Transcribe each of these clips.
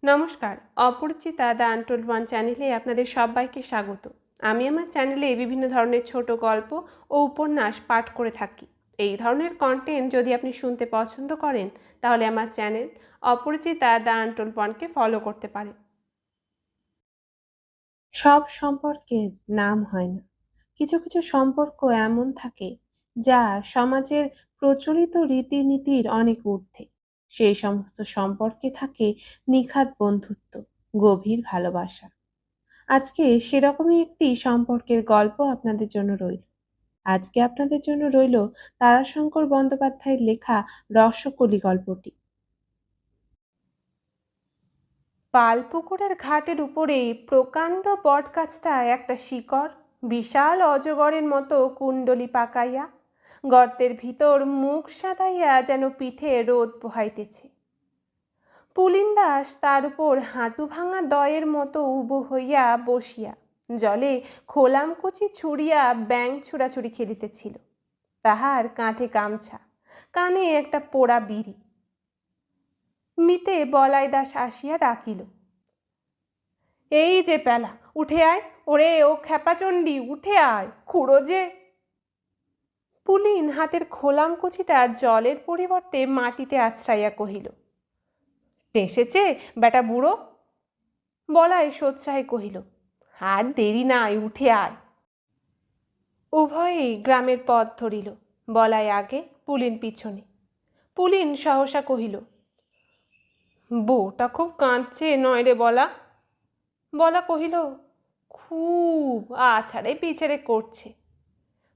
নমস্কার, Aparichita the untold one চ্যানেলে আপনাদের সবাইকে স্বাগত। আমি আমার চ্যানেলে বিভিন্ন ধরনের ছোট গল্প ও উপন্যাস পাঠ করে থাকি। এই ধরনের কন্টেন্ট যদি আপনি শুনতে পছন্দ করেন তাহলে আমার চ্যানেল অপরিচিতা দ্য আনটোল্ড ওয়ানকে ফলো করতে পারেন। সব সম্পর্কের নাম হয় না। কিছু কিছু সম্পর্ক এমন থাকে যা সমাজের প্রচলিত রীতিনীতির অনেক ঊর্ধ্বে। সেই সমস্ত সম্পর্কে থাকে নিখাদ বন্ধুত্ব, গভীর ভালোবাসা। আজকে সেরকমই একটি সম্পর্কের গল্প আপনাদের জন্য রইল। আজকে আপনাদের জন্য রইল তারাশঙ্কর বন্দ্যোপাধ্যায়ের লেখা রসকলি গল্পটি। পালপুকুরের ঘাটের উপরেই প্রকাণ্ড বটগাছটা একটা শিকড় বিশাল অজগরের মতো কুণ্ডলি পাকাইয়া গর্তের ভিতর মুখ সাদাইয়া যেন পিঠে রোদ পোহাইতেছে। পুলিন দাস তার উপর হাঁটু ভাঙা দয়ের মতো উবু হইয়া বসিয়া জলে খোলামকুচি ছুড়িয়া ব্যাঙ ছুড়াছুড়ি খেলিতেছিল। তাহার কাঁধে গামছা, কানে একটা পোড়া বিড়ি। মিতে বলাই দাস আসিয়া ডাকিল, এই যে পেলা, উঠে আয়, ওরে ও খেপাচণ্ডী, উঠে আয়, খুঁড়ো যে। পুলিন হাতের খোলামকুচিটা জলের পরিবর্তে মাটিতে আছড়াইয়া কহিল, টেসেছে বেটা বুড়ো। বলাই সোৎসাহে কহিল, আর দেরি নাই, উঠে আয়। উভয়েই গ্রামের পথ ধরিল, বলাই আগে, পুলিন পিছনে। পুলিন সহসা কহিল, বউটা খুব কাঁদছে নয় রে বলা। বলা কহিল, খুব আছাড়ে পিছাড়ে করছে।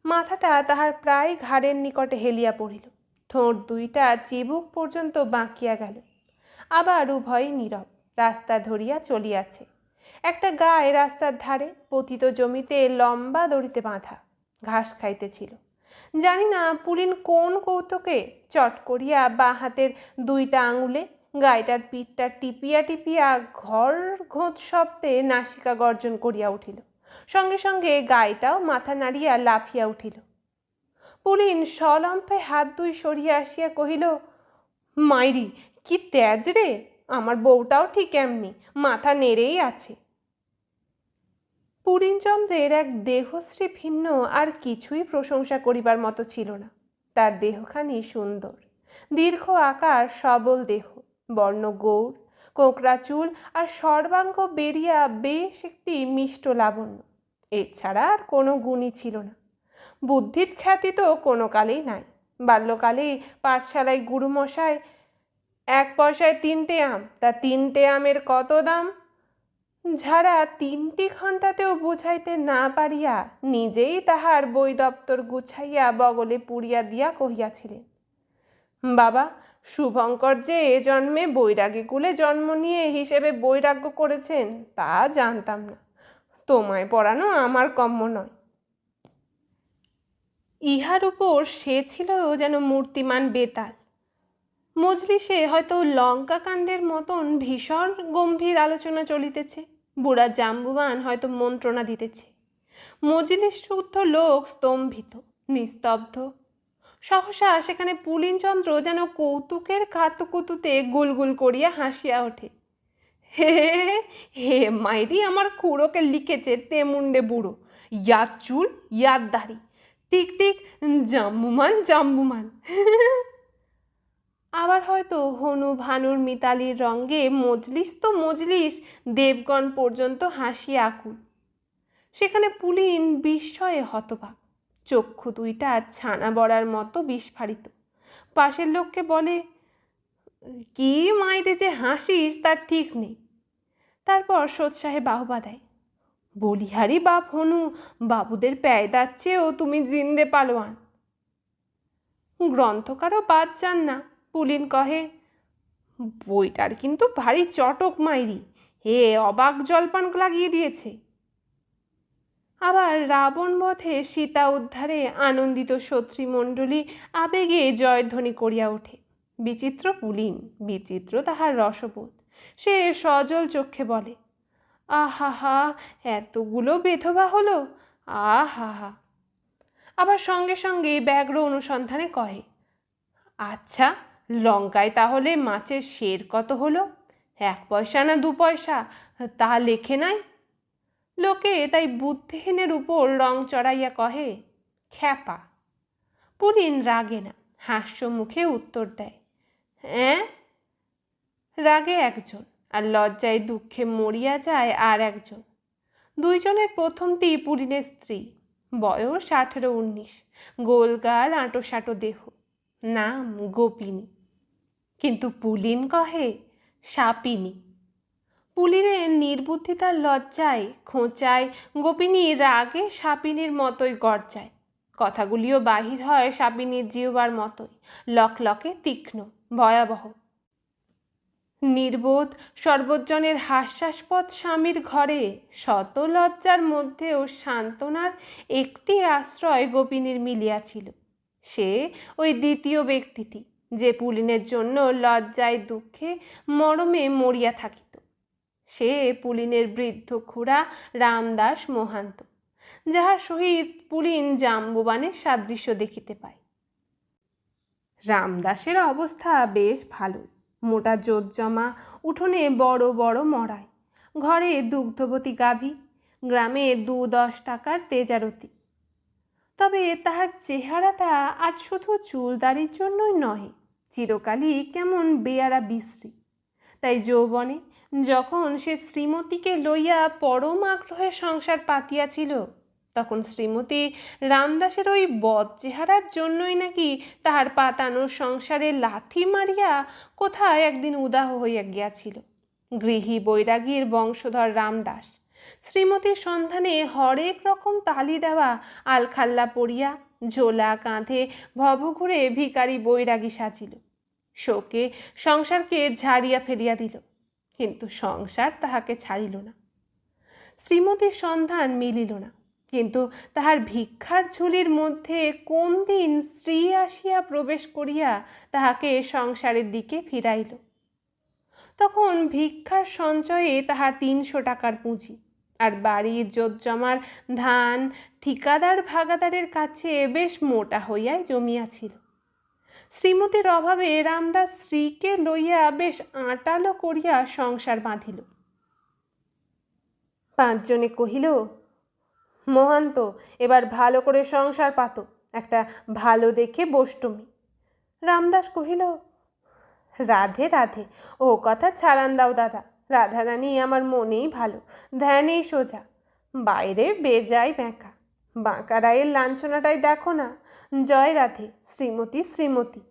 মাথাটা তাহার প্রায় ঘাড়ের নিকটে হেলিয়া পড়িল, ঠোঁট দুইটা চিবুক পর্যন্ত বাঁকিয়া গেল। আবার উভয়ই নীরব, রাস্তা ধরিয়া চলিয়াছে। একটা গায়ে রাস্তার ধারে পতিত জমিতে লম্বা দড়িতে বাঁধা ঘাস খাইতেছিল। জানি না পুলিন কোন কৌতুকে চট করিয়া বাঁ হাতের দুইটা আঙুলে গাইটার পিঠটা টিপিয়া টিপিয়া ঘর ঘোঁচ শব্দে নাসিকা গর্জন করিয়া উঠিল। সঙ্গে সঙ্গে গাইটাও মাথা নাড়িয়া লাফিয়া উঠিল। পুলিন সলম্ফে হাত দুই সরিয়া আসিয়া কহিল, মাইরি, কি তেজ রে! আমার বউটাও ঠিক এমনি মাথা নেড়েই আছে। পুরীনচন্দ্রের এক দেহশ্রী ভিন্ন আর কিছুই প্রশংসা করিবার মতো ছিল না। তার দেহখানি সুন্দর, দীর্ঘ আকার, সবল দেহ, বর্ণ গৌর, কোঁকড়া চুল আর সর্বাঙ্গ বেরিয়া বেশ একটি মিষ্ট লাবণ্য। এছাড়া আর কোনো গুণই ছিল না। বুদ্ধির খ্যাতি তো কোনো কালেই নাই। বাল্যকালেই পাঠশালায় গুরুমশাই, 1 পয়সায় 3টে আম, তা 3টে আমের কত দাম, ঝাড়া 3টি ঘণ্টাতেও বুঝাইতে না পারিয়া নিজেই তাহার বই দপ্তর গুছাইয়া বগলে পুড়িয়া দিয়া কহিয়াছিলেন, বাবা, শুভঙ্কর যে এ জন্মে বৈরাগী কুলে জন্ম নিয়ে হিসেবে বৈরাগ্য করেছেন তা জানতাম না। তোমায় পড়ানো আমার কম্য নয়। ইহার উপর সে ছিল যেন মূর্তিমান বেতাল। মজলিসে হয়তো লঙ্কা কাণ্ডের মতন ভীষণ গম্ভীর আলোচনা চলিতেছে। বুড়া জাম্বুবান হয়তো মন্ত্রণা দিতেছে। মজলিস শুদ্ধ লোক স্তম্ভিত, নিস্তব্ধ। সহসা সেখানে পুলিনচন্দ্র যেন কৌতুকের কাতুকুতুতে গুলগুল করিয়া হাসিয়া ওঠে। হে হে মাইরি, আমার খুড়োকে লিখেছে তেমুন্ডে বুড়ো, ইয়াদ চুল, ইয়াদ দাড়ি, টিক টিক জাম্বুমান জাম্বুমান। আবার হয়তো হনু ভানুর মিতালির রঙ্গে মজলিস তো মজলিস, দেবগণ পর্যন্ত হাসিয়া আকুল। সেখানে পুলিন বিস্ময়ে হতবাক, চক্ষু দুইটা ছানা বড়ার মতো বিস্ফারিত। পাশের লোককে বলে, কি মাইরে যে হাসিস তার ঠিক নেই। তারপর সোৎসাহে বাহবা দেয়, বলিহারি বাপ হনু, বাবুদের প্যায়দার চেয়েও তুমি জিন্দে পালোয়ান। গ্রন্থকারও বাদ যান না। পুলিন কহে, বইটার কিন্তু ভারী চটক মাইরি, হে অবাক জলপান লাগিয়ে দিয়েছে। আবার রাবণ বধে সীতা উদ্ধারে আনন্দিত সত্রীমণ্ডলী আবেগে জয়ধ্বনি করিয়া ওঠে। বিচিত্র পুলিন, বিচিত্র তাহার রসবোধ। সে সজল চক্ষে বলে, আহা হা, এতগুলো বেধবা হলো, আহা হা। আবার সঙ্গে সঙ্গে ব্যগ্র অনুসন্ধানে কহে, আচ্ছা, লঙ্কায় তাহলে মাছের সের কত হলো? 1 পয়সা না 2 পয়সা তা লেখে নাই। লোকে তাই বুদ্ধিহীনের উপর রং চড়াইয়া কহে খ্যাপা। পুলিন রাগে না, হাস্য মুখে উত্তর দেয়, হ্যাঁ। রাগে একজন, আর লজ্জায় দুঃখে মরিয়া যায় আর একজন। দুইজনের প্রথমটি পুলিনের স্ত্রী, বয়স 18-19, গোলগাল আঁটো-সাঁটো দেহ, নাম গোপিনী। কিন্তু পুলিন কহে সাপিনী। পুলিনের নির্বুদ্ধিতার লজ্জায় খোঁচায়, গোপিনী রাগে সাপিনীর মতোই গর্জায়। কথাগুলিও বাহির হয় সাপিনীর জিহ্বার মতোই, লকলকে তীক্ষ্ণ, ভয়াবহ। নির্বোধ সর্বজনের হাস্যাস্পদ স্বামীর ঘরে শত লজ্জার মধ্যেও সান্ত্বনার একটি আশ্রয় গোপিনীর মিলিয়াছিল। সে ওই দ্বিতীয় ব্যক্তিটি, যে পুলিনের জন্য লজ্জায় দুঃখে মরমে মরিয়া থাকিত। সে পুলিনের বৃদ্ধ খুড়া রামদাস মোহান্ত, যাহার সহিত পুলিন জাম্বুবানের সাদৃশ্য দেখিতে পায়। রামদাসের অবস্থা বেশ ভালোই। মোটা জোতজমা, উঠোনে বড় বড় মড়াই, ঘরে দুগ্ধবতী গাভী, গ্রামে 2-10 টাকার তেজারতি। তবে তাহার চেহারাটা আজ শুধু চুলদারির জন্যই নহে, চিরকালই কেমন বেয়ারা বিশ্রী। তাই যৌবনে যখন সে শ্রীমতীকে লইয়া পরম আগ্রহে সংসার পাতিয়াছিল, তখন শ্রীমতী রামদাসের ওই বদ চেহারার জন্যই নাকি তাহার পাতানো সংসারে লাথি মারিয়া কোথায় একদিন উদাহ হইয়া গিয়াছিল। গৃহী বৈরাগীর বংশধর রামদাস শ্রীমতীর সন্ধানে হরেক রকম তালি দেওয়া আলখাল্লা পড়িয়া ঝোলা কাঁধে ভবঘুরে ভিখারি বৈরাগী সাজিল। শোকে সংসারকে ঝাড়িয়া ফেলিয়া দিল, কিন্তু সংসার তাহাকে ছাড়িল না। শ্রীমতীর সন্ধান মিলিল না, কিন্তু তাহার ভিক্ষার ঝুলির মধ্যে কোন দিন স্ত্রী আসিয়া প্রবেশ করিয়া তাহাকে সংসারের দিকে ফিরাইল। তখন ভিক্ষার সঞ্চয়ে তাহার 300 টাকার পুঁজি, আর বাড়ির জোতজমার ধান ঠিকাদার ভাগাদারের কাছে বেশ মোটা হইয়াই জমিয়াছিল। শ্রীমতীর অভাবে রামদাস স্ত্রীকে লইয়া বেশ আঁটালো করিয়া সংসার বাঁধিল। 5 জনে কহিল, মোহান্ত এবার ভালো করে সংসার পাতো, একটা ভালো দেখে বষ্টমী। রামদাস কহিল, রাধে রাধে, ও কথা ছাড়ান দাও দাদা। রাধারানী আমার মনেই ভালো, ধ্যানেই সোজা, বাইরে বেজায় ব্যাঁকা। বাঁকা রায়ের লাঞ্ছনাটাই দেখো না। জয় রাধে, শ্রীমতী শ্রীমতী।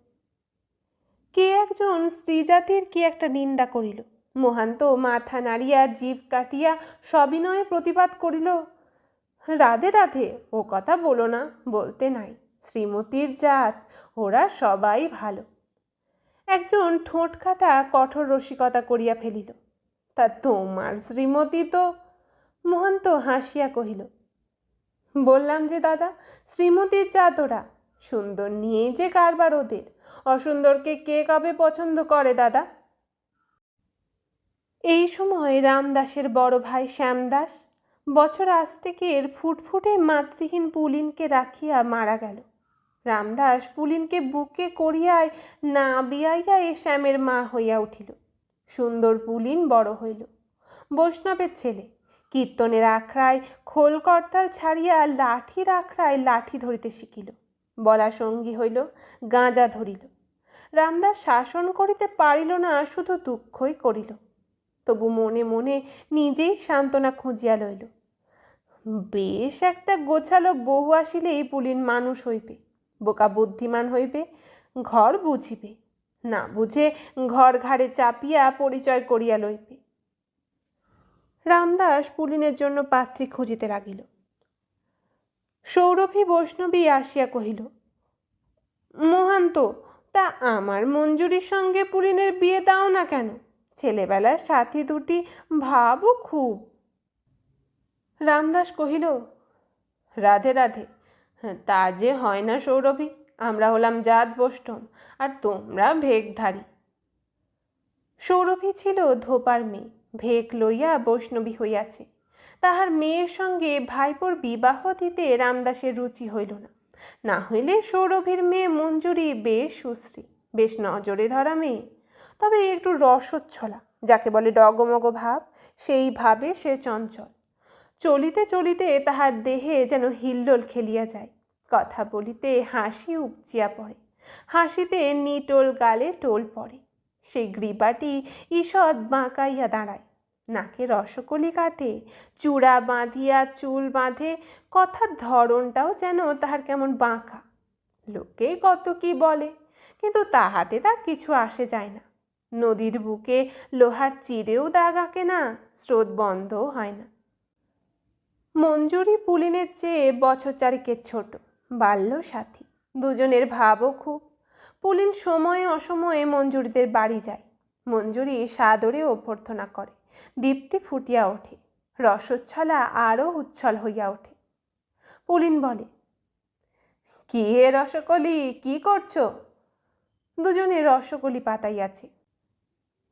কে একজন স্ত্রীজাতির কি একটা নিন্দা করিল। মোহান্ত মাথা নাড়িয়া জিভ কাটিয়া সবিনয়ে প্রতিবাদ করিল, রাধে রাধে, ও কথা বলো না, বলতে নাই। শ্রীমতীর জাত, ওরা সবাই ভালো। একজন ঠোঁট কাটা কঠোর রসিকতা করিয়া ফেলিল, তা তোমার শ্রীমতী তো। মোহান্ত হাসিয়া কহিল, বললাম যে দাদা, শ্রীমতীর জাত ওরা, সুন্দর নিয়েই যে কারবার ওদের। অসুন্দরকে কে কবে পছন্দ করে দাদা? এই সময় রামদাসের বড় ভাই শ্যামদাস বছর আষ্টেকের ফুটফুটে মাতৃহীন পুলিনকে রাখিয়া মারা গেল। রামদাস পুলিনকে বুকে করিয়ায় না বিয়াইয়া এ শ্যামের মা হইয়া উঠিল। সুন্দর পুলিন বড় হইল, বৈষ্ণবের ছেলে। কীর্তনের আখড়ায় খোল করতাল ছাড়িয়া লাঠির আখড়ায় লাঠি ধরিতে শিখিল। বলা সঙ্গী হইল, গাঁজা ধরিল। রামদাস শাসন করিতে পারিল না, শুধু দুঃখই করিল। তবু মনে মনে নিজেই সান্ত্বনা খুঁজিয়া লইল। বেশ একটা গোছালো বহু আসিলেই পুলিন মানুষ হইবে, বোকা বুদ্ধিমান হইবে, ঘর বুঝিবে, না বুঝে ঘর ঘাড়ে চাপিয়া পরিচয় করিয়া লইবে। রামদাস পুলিনের জন্য পাত্রী খুঁজিতে লাগিল। সৌরভী বৈষ্ণবী আসিয়া কহিল, মোহান্ত, তা আমার মঞ্জুরির সঙ্গে পুলিনের বিয়ে দাও না কেন? ছেলেবেলার সাথী দুটি ভাবও খুব। রামদাস কহিল, রাধে রাধে, তা যে হয় না সৌরভী। আমরা হলাম জাত বৈষ্ণব, আর তোমরা ভেকধারী। সৌরভী ছিল ধোপার মেয়ে, ভেক লইয়া বৈষ্ণবী হইয়াছে। তাহার মেয়ের সঙ্গে ভাইপোর বিবাহ দিতে রামদাসের রুচি হইল না। না হইলে সৌরভীর মেয়ে মঞ্জুরি বেশ সুশ্রী, বেশ নজরে ধরা মেয়ে। তবে একটু রসচ্ছলা, যাকে বলে ডগমগ ভাব, সেইভাবে সে চঞ্চল। চলিতে চলিতে তাহার দেহে যেন হিল্লোল খেলিয়া যায়, কথা বলিতে হাসি উপচিয়া পড়ে, হাসিতে নিটোল গালে টোল পড়ে। সেই গ্রীবাটি ঈষৎ বাঁকাইয়া দাঁড়ায়, নাকে রসকলি কাটে, চূড়া বাঁধিয়া চুল বাঁধে, কথার ধরনটাও যেন তাহার কেমন বাঁকা। লোকে কত কি বলে, কিন্তু তাহাতে তার কিছু আসে যায় না। নদীর বুকে লোহার চিরেও দাগ আঁকে না, স্রোত বন্ধও হয় না। মঞ্জুরি পুলিনের চেয়ে বছর চারিকের ছোট, বাল্য সাথী, দুজনের ভাবও খুব। পুলিন সময়ে অসময়ে মঞ্জুরিদের বাড়ি যায়। মঞ্জুরি সাদরে অভ্যর্থনা করে, দীপ্তি ফুটিয়া ওঠে, রসচ্ছলা আরও উচ্ছল হইয়া ওঠে। পুলিন বলে, কি হে রসকলি, কি করছো? দুজনে রসকলি পাতাইয়াছে।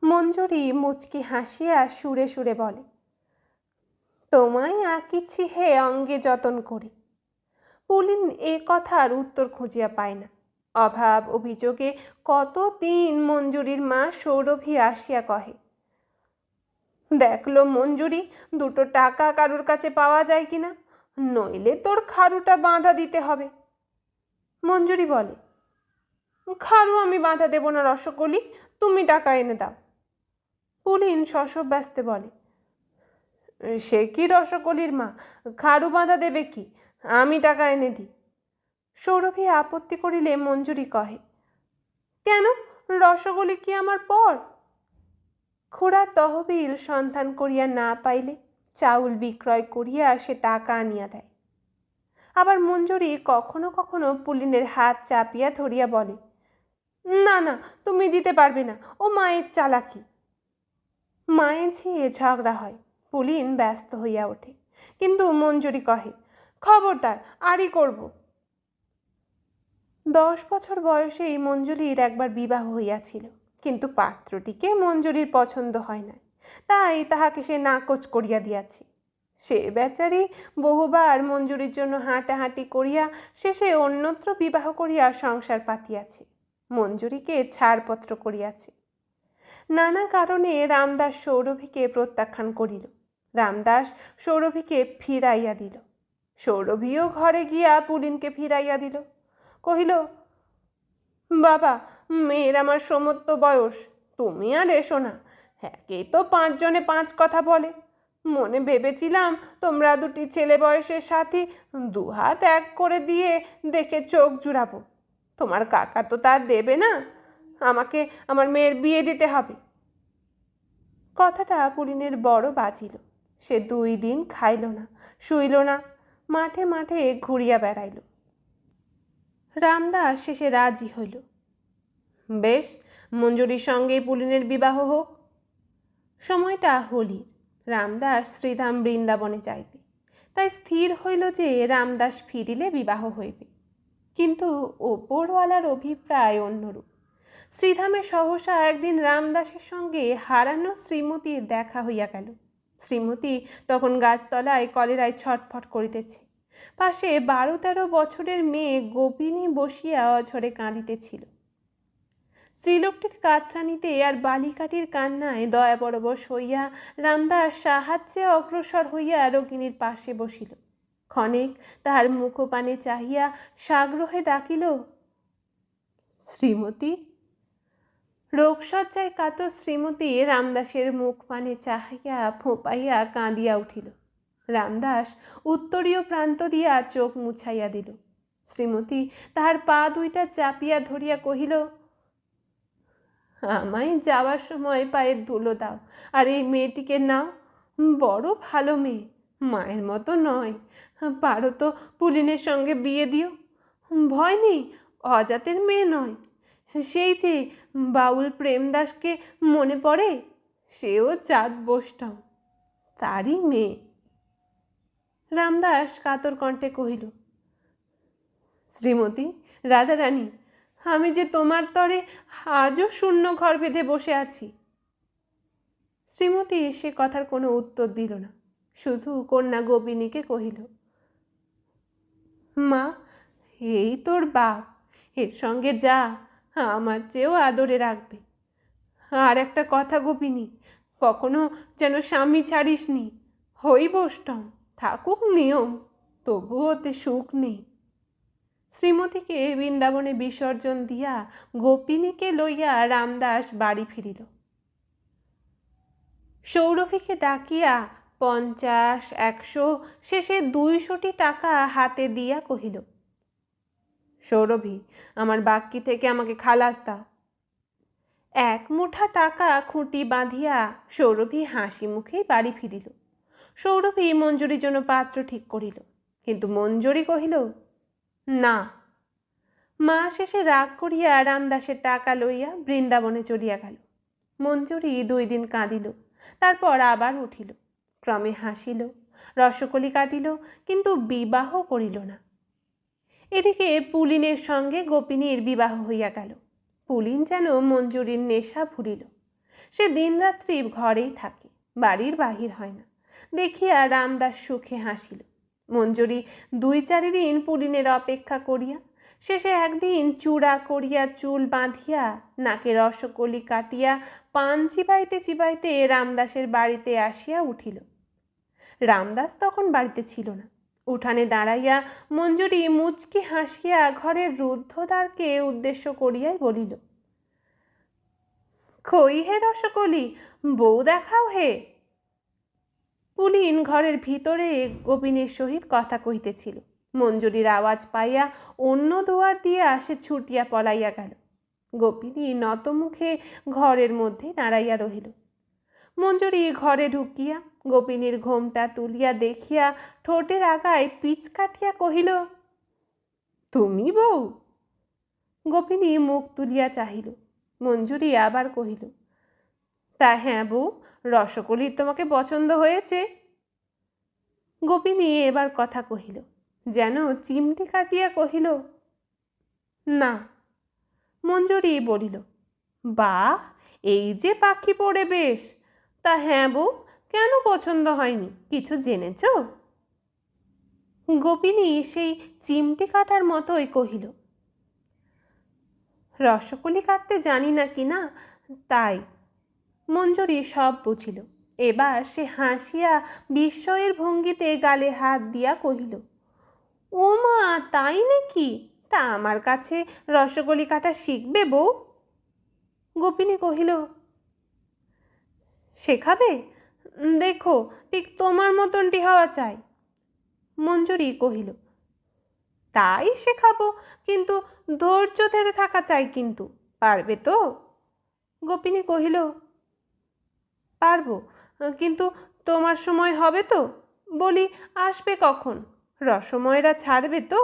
মঞ্জুরি মুচকি হাসিয়া সুরে সুরে বলে, তোমায় আঁকিছি হে অঙ্গে যতন করে। পুলিন এ কথার উত্তর খুঁজিয়া পায় না। অভাব অভিযোগে কতদিন মঞ্জুরির মা সৌরভী আসিয়া কহে, দেখলো মঞ্জুরি, দুটো টাকা কারুর কাছে পাওয়া যায় কিনা, নইলে তোর খারুটা বাঁধা দিতে হবে। মঞ্জুরি বলে, খারু আমি বাঁধা দেব না রসকলি, তুমি টাকা এনে দাও। পুলিন শশব ব্যস্তে বলে, সে কি রসকলির মা, খারু বাঁধা দেবে কি, আমি টাকা এনে দিই। সৌরভী আপত্তি করিলে মঞ্জুরি কহে, কেন, রসকলি কি আমার পর? খুড়ার তহবিল সন্ধান করিয়া না পাইলে চাউল বিক্রয় করিয়া সে টাকা আনিয়া দেয়। আবার মঞ্জুরি কখনো কখনো পুলিনের হাত চাপিয়া ধরিয়া বলে, না না, তুমি দিতে পারবে না, ও মায়ের চালাকি। মায়ের ঝিয়ে ঝগড়া হয়, পুলিন ব্যস্ত হইয়া ওঠে, কিন্তু মঞ্জুরি কহে, খবরদার, আরই করব। 10 বছর বয়সেই মঞ্জুরির একবার বিবাহ হইয়াছিল, কিন্তু পাত্রটিকে মঞ্জুরির পছন্দ হয় না, তাই তাহাকে সে নাকচ করিয়া দিয়াছে। সে বেচারি বহুবার মঞ্জুরির জন্য হাঁটাহাঁটি করিয়া শেষে অন্যত্র বিবাহ করিয়া সংসার পাতিয়াছে, মঞ্জুরিকে ছাড়পত্র করিয়াছে। নানা কারণে রামদাস সৌরভীকে প্রত্যাখ্যান করিল, রামদাস সৌরভীকে ফিরাইয়া দিল। সৌরভীও ঘরে গিয়া পুলিনকে ফিরাইয়া দিল, কহিল, বাবা, মেয়ের আমার সমস্ত বয়স, তুমি আর এসো না, একেই তো 5 জনে 5 কথা বলে। মনে ভেবেছিলাম তোমরা দুটি ছেলে বয়সের সাথী, দুহাত এক করে দিয়ে দেখে চোখ জুড়াবো। তোমার কাকা তো তার দেবে না, আমাকে আমার মেয়ের বিয়ে দিতে হবে। কথাটা পুলিনের বড় বাজিল। সে 2 দিন খাইল না, শুইল না, মাঠে মাঠে ঘুরিয়া বেড়াইল। রামদাস শেষে রাজি হইল, বেশ, মঞ্জুরির সঙ্গে পুলিনের বিবাহ হোক। সময়টা হোলির, রামদাস শ্রীধাম বৃন্দাবনে যাইবে, তাই স্থির হইল যে রামদাস ফিরিলে বিবাহ হইবে। কিন্তু ওপরওয়ালার অভিপ্রায় অন্যরূপ। শ্রীধামে সহসা একদিন রামদাসের সঙ্গে হারানো শ্রীমতীর দেখা হইয়া গেল। শ্রীমতী তখন গাছতলায় কলেরায় ছটফট করিতেছে, পাশে 12-13 বছরের মেয়ে গোপিনী বসিয়া অঝরে কাঁদিতেছিল। স্ত্রীলোকটির কাতরানিতে আর বালিকাটির কান্নায় দয়া পরবশ হইয়া রামদাস সাহায্যে অগ্রসর হইয়া রোগিণীর পাশে বসিল। ক্ষণেক তাহার মুখপানে চাহিয়া সাগ্রহে ডাকিল, শ্রীমতী। রোগশয্যায় কাতর শ্রীমতী রামদাসের মুখ পানে চাহিয়া ফোঁপাইয়া কাঁদিয়া উঠিল। রামদাস উত্তরীয় প্রান্ত দিয়া চোখ মুছাইয়া দিল। শ্রীমতী তাহার পা দুইটা চাপিয়া ধরিয়া কহিল, আমায় যাওয়ার সময় পায়ের ধুলো দাও, আর এই মেয়েটিকে নাও, বড় ভালো মেয়ে, মায়ের মতো নয়, পারো তো পুলিনের সঙ্গে বিয়ে দিও, ভয় নেই, অজাতের মেয়ে নয়, সেই যে বাউল প্রেমদাসকে মনে পড়ে, সেও চাঁদ বসতাম, তারই মেয়ে। রামদাস কাতর কণ্ঠে কহিল, শ্রীমতী, রাধারানী, আমি যে তোমার তরে আজও শূন্য ঘর বেঁধে বসে আছি। শ্রীমতী সে কথার কোনো উত্তর দিল না, শুধু কন্যা গোপিনীকে কহিল, মা, এই তোর বাপ, এর সঙ্গে যা, আমার চেয়েও আদরে রাখবে। আর একটা কথা গোপিনী, কখনো যেন স্বামী ছাড়িসনি। হই বৈষ্ণব, থাকুক নিয়ম, তবুও ওতে সুখ নেই। শ্রীমতীকে বৃন্দাবনে বিসর্জন দিয়া গোপিনীকে লইয়া রামদাস বাড়ি ফিরিল। সৌরভীকে ডাকিয়া 50, 100, শেষে 200টি টাকা হাতে দিয়া কহিল, সৌরভী, আমার বাক্কি থেকে আমাকে খালাস দাও। 1 মুঠা টাকা খুঁটি বাঁধিয়া সৌরভী হাসি মুখেই বাড়ি ফিরিল। সৌরভী মঞ্জুরির জন্য পাত্র ঠিক করিল, কিন্তু মঞ্জুরি কহিল না। মা শেষে রাগ করিয়া রামদাসের টাকা লইয়া বৃন্দাবনে চলিয়া গেল। মঞ্জুরি 2 দিন কাঁদিল, তারপর আবার উঠিল, ক্রমে হাসিল, রসকলি কাটিল, কিন্তু বিবাহ করিল না। এদিকে পুলিনের সঙ্গে গোপিনীর বিবাহ হইয়া গেল। পুলিন যেন মঞ্জুরির নেশা ভুলিল। সে দিনরাত্রি ঘরেই থাকে, বাড়ির বাহির হয় না। দেখিয়া রামদাস সুখে হাসিল। মঞ্জুরি 2-4 দিন পুলিনের অপেক্ষা করিয়া শেষে একদিন চূড়া করিয়া চুল বাঁধিয়া নাকে রসকলি কাটিয়া পান চিবাইতে চিবাইতে রামদাসের বাড়িতে আসিয়া উঠিল। রামদাস তখন বাড়িতে ছিল না। উঠানে দাঁড়াইয়া মঞ্জুরি মুচকি হাসিয়া ঘরের রুদ্ধদ্বারকে উদ্দেশ্য করিয়াই বলিল, কই হে রসকলি, বউ দেখাও হে। পুলিন ঘরের ভিতরে গোপিনীর সহিত কথা কহিতেছিল। মঞ্জুরির আওয়াজ পাইয়া অন্য দুয়ার দিয়ে আসে ছুটিয়া পলাইয়া গেল। গোপিনী নতমুখে ঘরের মধ্যে দাঁড়াইয়া রহিল। মঞ্জুরি ঘরে ঢুকিয়া গোপিনীর ঘোমটা তুলিয়া দেখিয়া ঠোঁটের আগায় পিচ কাটিয়া কহিল, তুমি বউ? গোপিনী মুখ তুলিয়া চাহিল। মঞ্জুরি আবার কহিল, তা হ্যাঁ বউ, রসকলির তোমাকে পছন্দ হয়েছে? গোপিনী এবার কথা কহিল, যেন চিমটি কাটিয়া কহিল, না। মঞ্জুরি বলিল, বাহ, এই যে পাখি পড়ে বেশ। তা হ্যাঁ বউ, কেন পছন্দ হয়নি, কিছু জেনেছ? গোপিনী সেই চিমটি কাটার মতোই কহিল, রসকলি কাটতে জানি না কি না, তাই। মঞ্জুরি সব বুঝিল। এবার সে হাসিয়া বিস্ময়ের ভঙ্গিতে গালে হাত দিয়া কহিল, ও মা, তাই নাকি? তা আমার কাছে রসকলি কাটা শিখবে বউ? গোপিনী কহিল, শেখাবে? দেখো, ঠিক তোমার মতনটি হওয়া চাই। মঞ্জুরি কহিল, তাই শেখাবো, কিন্তু ধৈর্য ধরে থাকা চাই, কিন্তু পারবে তো? গোপিনী কহিল, পারবো, কিন্তু তোমার সময় হবে তো? বলি, আসবে কখন? রসময়রা ছাড়বে তো?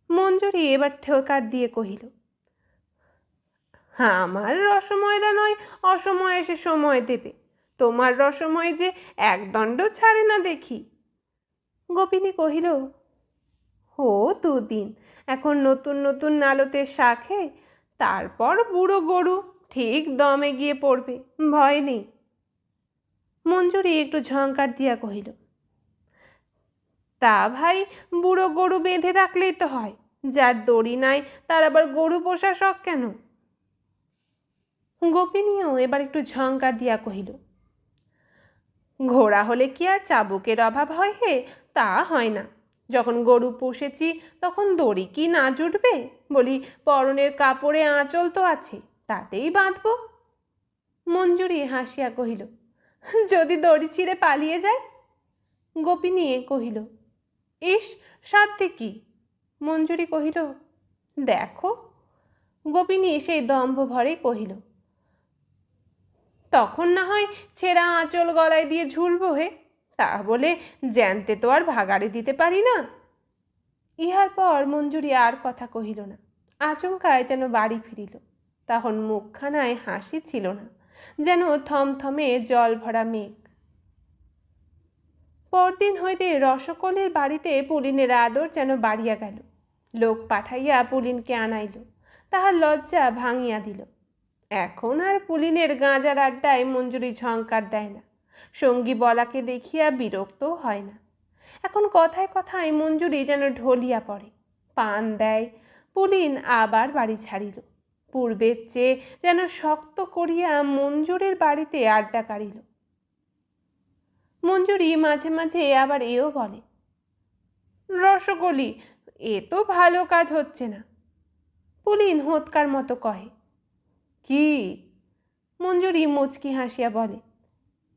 মঞ্জুরি এবার ঠোকার দিয়ে কহিল, আমার রসময়রা নয় অসময়ে এসে সময় দেবে, তোমার রসময় যে একদণ্ড ছাড়ে না দেখি। গোপিনী কহিল, ও 2 দিন, এখন নতুন নতুন নালতের শাখে, তারপর বুড়ো গরু ঠিক দমে গিয়ে পড়বে, ভয় নেই। মঞ্জুরি একটু ঝঙ্কার দিয়া কহিল, তা ভাই, বুড়ো গরু বেঁধে রাখলেই তো হয়, যার দড়ি নাই তার আবার গরু পোষা শখ কেন? গোপিনীও এবার একটু ঝঙ্কার দিয়া কহিল, ঘোড়া হলে কি আর চাবুকের অভাব হয় হে? তা হয় না। যখন গরু পুষেছি তখন দড়ি কি না জুটবে? বলি, পরনের কাপড়ে আঁচল তো আছে, তাতেই বাঁধব। মঞ্জুরি হাসিয়া কহিল, যদি দড়ি ছিঁড়ে পালিয়ে যায়? গোপিনী কহিল, ইস, সাধ্যে কি? মঞ্জুরি কহিল, দেখো। গোপিনী সেই দম্ভ ভরে কহিল, তখন না হয় ছেঁড়া আঁচল গলায় দিয়ে ঝুলবো হে, তা বলে জ্যান্তে তো আর ভাগাড়ে দিতে পারি না। ইহার পর মঞ্জুরি আর কথা কহিল না। আচমকায় যেন বাড়ি ফিরিল। তখন মুখখানায় হাসি ছিল না, যেন থমথমে জল ভরা মেঘ। পরদিন হইতে রসকলের বাড়িতে পুলিনের আদর যেন বাড়িয়া গেল। লোক পাঠাইয়া পুলিনকে আনাইল, তাহার লজ্জা ভাঙিয়া দিল। এখন আর পুলিনের গাঁজার আড্ডায় মঞ্জুরি ঝঙ্কার দেয় না, সঙ্গী বলাকে দেখিয়া বিরক্তও হয় না। এখন কথায় কথায় মঞ্জুরি যেন ঢলিয়া পড়ে, পান দেয়। পুলিন আবার বাড়ি ছাড়িল। পূর্বের চেয়ে যেন শক্ত করিয়া মঞ্জুরির বাড়িতে আড্ডা কাড়িল। মঞ্জুরি মাঝে মাঝে আবার এও বলে, রসগোলি, এ তো ভালো কাজ হচ্ছে না। পুলিন হোঁতকার মতো কহে, কি? মঞ্জুরি মুচকি হাসিয়া বলে,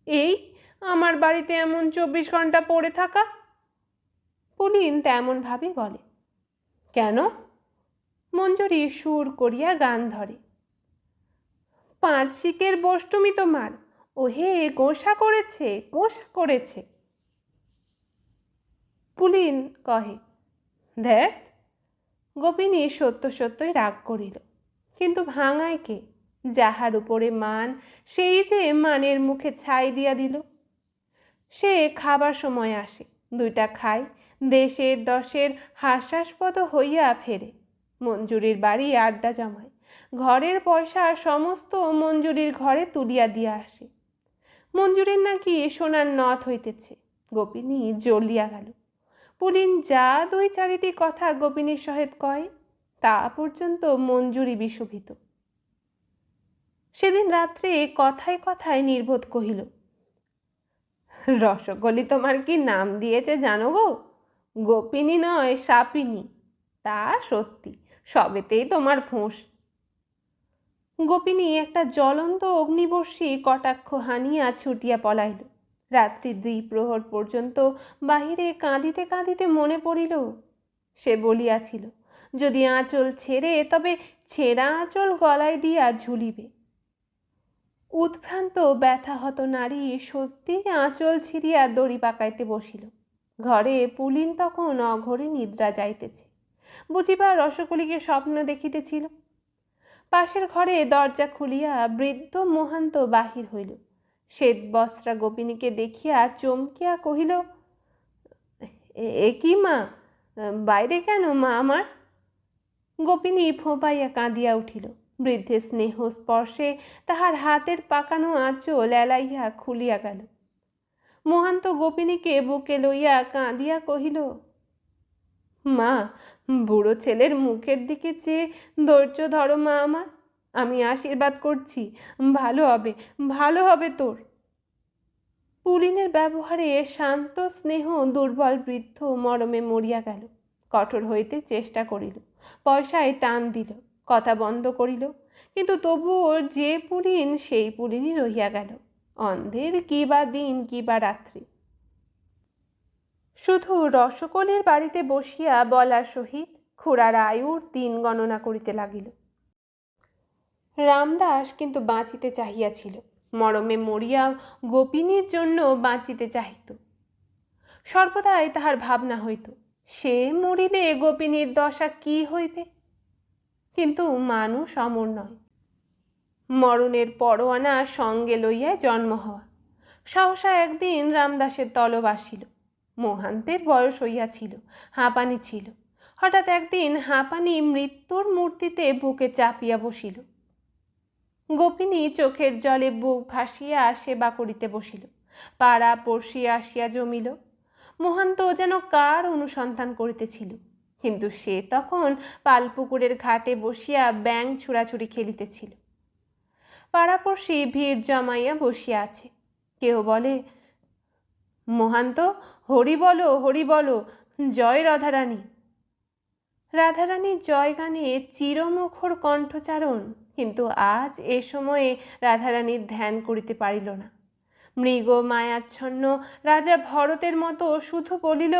এই আমার বাড়িতে এমন 24 ঘন্টা পড়ে থাকা। পুলিন তেমন ভাবে বলে, কেন? মঞ্জুরি সুর করিয়া গান ধরে, 5 শিকের বষ্টমী তোমার, ওহে গোসা করেছে, গোসা করেছে। পুলিন কহে, দেখ। গোপিনী সত্য সত্যই রাগ করিল, কিন্তু ভাঙায় কে? যাহার উপরে মান, সেই যে মানের মুখে ছাই দিয়া দিল। সে খাবার সময় আসে, 2টা খায়, দেশের দশের হাস্যাস্পদ হইয়া ফেরে। মঞ্জুরির বাড়ি আড্ডা জমায়, ঘরের পয়সা সমস্ত মঞ্জুরির ঘরে তুলিয়া দিয়া আসে। মঞ্জুরির নাকি সোনার নথ হইতেছে। গোপিনী জ্বলিয়া গেল। পুলিন যা 2-4টি কথা গোপিনীর সহিত কয়, তা পর্যন্ত মঞ্জুরি বিশোভিত। সেদিন রাত্রে কথায় কথায় নির্বোধ কহিল, রসগোলি তোমার কি নাম দিয়েছে জানো গো? গোপিনী নয়, সাপিনী। তা সত্যি, সবেতেই তোমার ফোঁস। গোপিনী একটা জ্বলন্ত অগ্নিবর্ষী কটাক্ষ হানিয়া ছুটিয়া পলাইল। রাত্রি 2 প্রহর পর্যন্ত বাহিরে কাঁদিতে কাঁদিতে মনে পড়িল, সে বলিয়াছিল, যদি আঁচল ছেড়ে, তবে ছেঁড়া আঁচল গলায় দিয়া ঝুলিবে। উদ্ভ্রান্ত ব্যথাহত নারী সত্যি আঁচল ছিঁড়িয়া দড়ি পাকাইতে বসিল। ঘরে পুলিন তখন অঘরে নিদ্রা যাইতেছে, বুঝিবা রসগোলিকে স্বপ্ন দেখিতেছিল। পাশের ঘরে দরজা খুলিয়া বৃদ্ধ মোহান্ত বাহির হইল। শ্বেত বস্ত্রা গোপিনীকে দেখিয়া চমকিয়া কহিল, এ কি মা? বাইরে কেন মা আমার? গোপিনী ফোঁপাইয়া কাঁদিয়া উঠিল। বৃদ্ধের স্নেহ স্পর্শে তাহার হাতের পাকানো আঁচল এলাইয়া খুলিয়া গেল। মোহান্ত গোপিনীকে বুকে লইয়া কাঁদিয়া কহিল, মা, বুড়ো ছেলের মুখের দিকে চেয়ে ধৈর্য ধরো মা আমার। আমি আশীর্বাদ করছি, ভালো হবে, ভালো হবে তোর। পুলিনের ব্যবহারে শান্ত স্নেহ দুর্বল বৃদ্ধ মরমে মরিয়া গেল। কঠোর হইতে চেষ্টা করিল, পয়সায় টান দিল, কথা বন্ধ করিল, কিন্তু তবুও যে পুলিন সেই পুলিনই রহিয়া গেল। অন্ধের কি বা দিন, কি বা রাত্রি। শুধু রসগোলের বাড়িতে বসিয়া বলার সহিত খুড়ার আয়ুর দিন গণনা করিতে লাগিল। রামদাস কিন্তু বাঁচিতে চাহিয়াছিল, মরমে মরিয়া গোপিনীর জন্য বাঁচিতে চাহিত। সর্বদাই তাহার ভাবনা হইত, সে মরিলে গোপিনীর দশা কি হইবে। কিন্তু মানুষ অমর নয়, মরণের পরোয়ানা সঙ্গে লইয়া জন্ম হওয়া। সহসা একদিন রামদাসের তলব আসিল। মোহান্তের বয়স হইয়াছিল, হাঁপানি ছিল। হঠাৎ একদিন হাঁপানি মৃত্যুর মূর্তিতে বুকে চাপিয়া বসিল। গোপিনী চোখের জলে বুক ভাসিয়া সেবা করিতে বসিল। পাড়া পড়শি আসিয়া জমিল। মোহান্ত যেন কার অনুসন্ধান করিতেছিল, কিন্তু সে তখন পালপুকুরের ঘাটে বসিয়া ব্যাঙ ছুড়াছুড়ি খেলিতেছিল। পাড়াপড়শি ভিড় জমাইয়া বসিয়া আছে। কেহ বলে, মোহান্ত, হরি বলো, হরি বলো, জয় রাধারানী। রাধারানীর জয় গানে চিরমুখর কণ্ঠচারণ, কিন্তু আজ এ সময়ে রাধারানীর ধ্যান করিতে পারিল না। মৃগ মায়াচ্ছন্ন রাজা ভরতের মতো শুধু বলিল,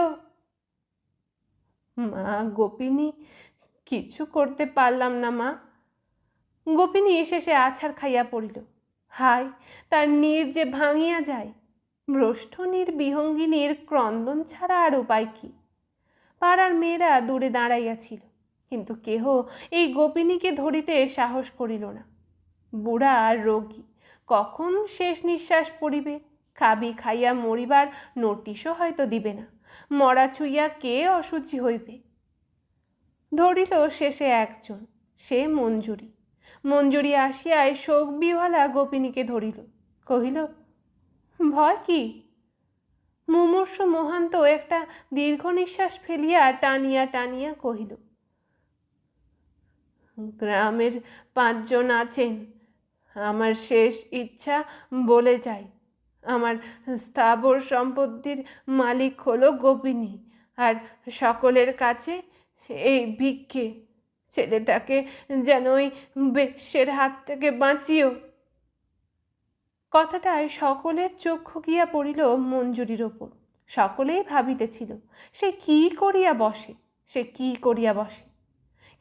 মা গোপিনী, কিছু করতে পারলাম না মা। গোপিনী শেষে আছাড় খাইয়া পড়িল। হায়, তার নীর যে ভাঙিয়া যায়। ভ্রষ্টনীর বিহঙ্গিনীর ক্রন্দন ছাড়া আর উপায় কি? পাড়ার মেয়েরা দূরে দাঁড়াইয়াছিল, কিন্তু কেহ এই গোপিনীকে ধরিতে সাহস করিল না। বুড়া আর রোগী, কখন শেষ নিঃশ্বাস পড়িবে, খাবি খাইয়া মরিবার নোটিশও হয়তো দিবে না। মরা ছুঁইয়া কে অশুচি হইবে? ধরিল শেষে একজন, সে মঞ্জুরি। মঞ্জুরি আসিয়ায় শোক বিহ্বলা গোপিনীকে ধরিল, কহিল, ভয় কি? মুমূর্ষু মোহান্ত একটা দীর্ঘ নিঃশ্বাস ফেলিয়া টানিয়া টানিয়া কহিল, গ্রামের 5 জন আছেন। আমার শেষ ইচ্ছা বলে যাই, আমার স্থাবর সম্পত্তির মালিক হলো গোপিনী, আর সকলের কাছে এই ভিক্ষে, ছেলেটাকে যেন ওই বেশ্যের হাত থেকে বাঁচিও। কথাটায় সকলের চক্ষু গিয়া পড়িল মঞ্জুরির ওপর। সকলেই ভাবিতেছিল সে কি করিয়া বসে, সে কি করিয়া বসে।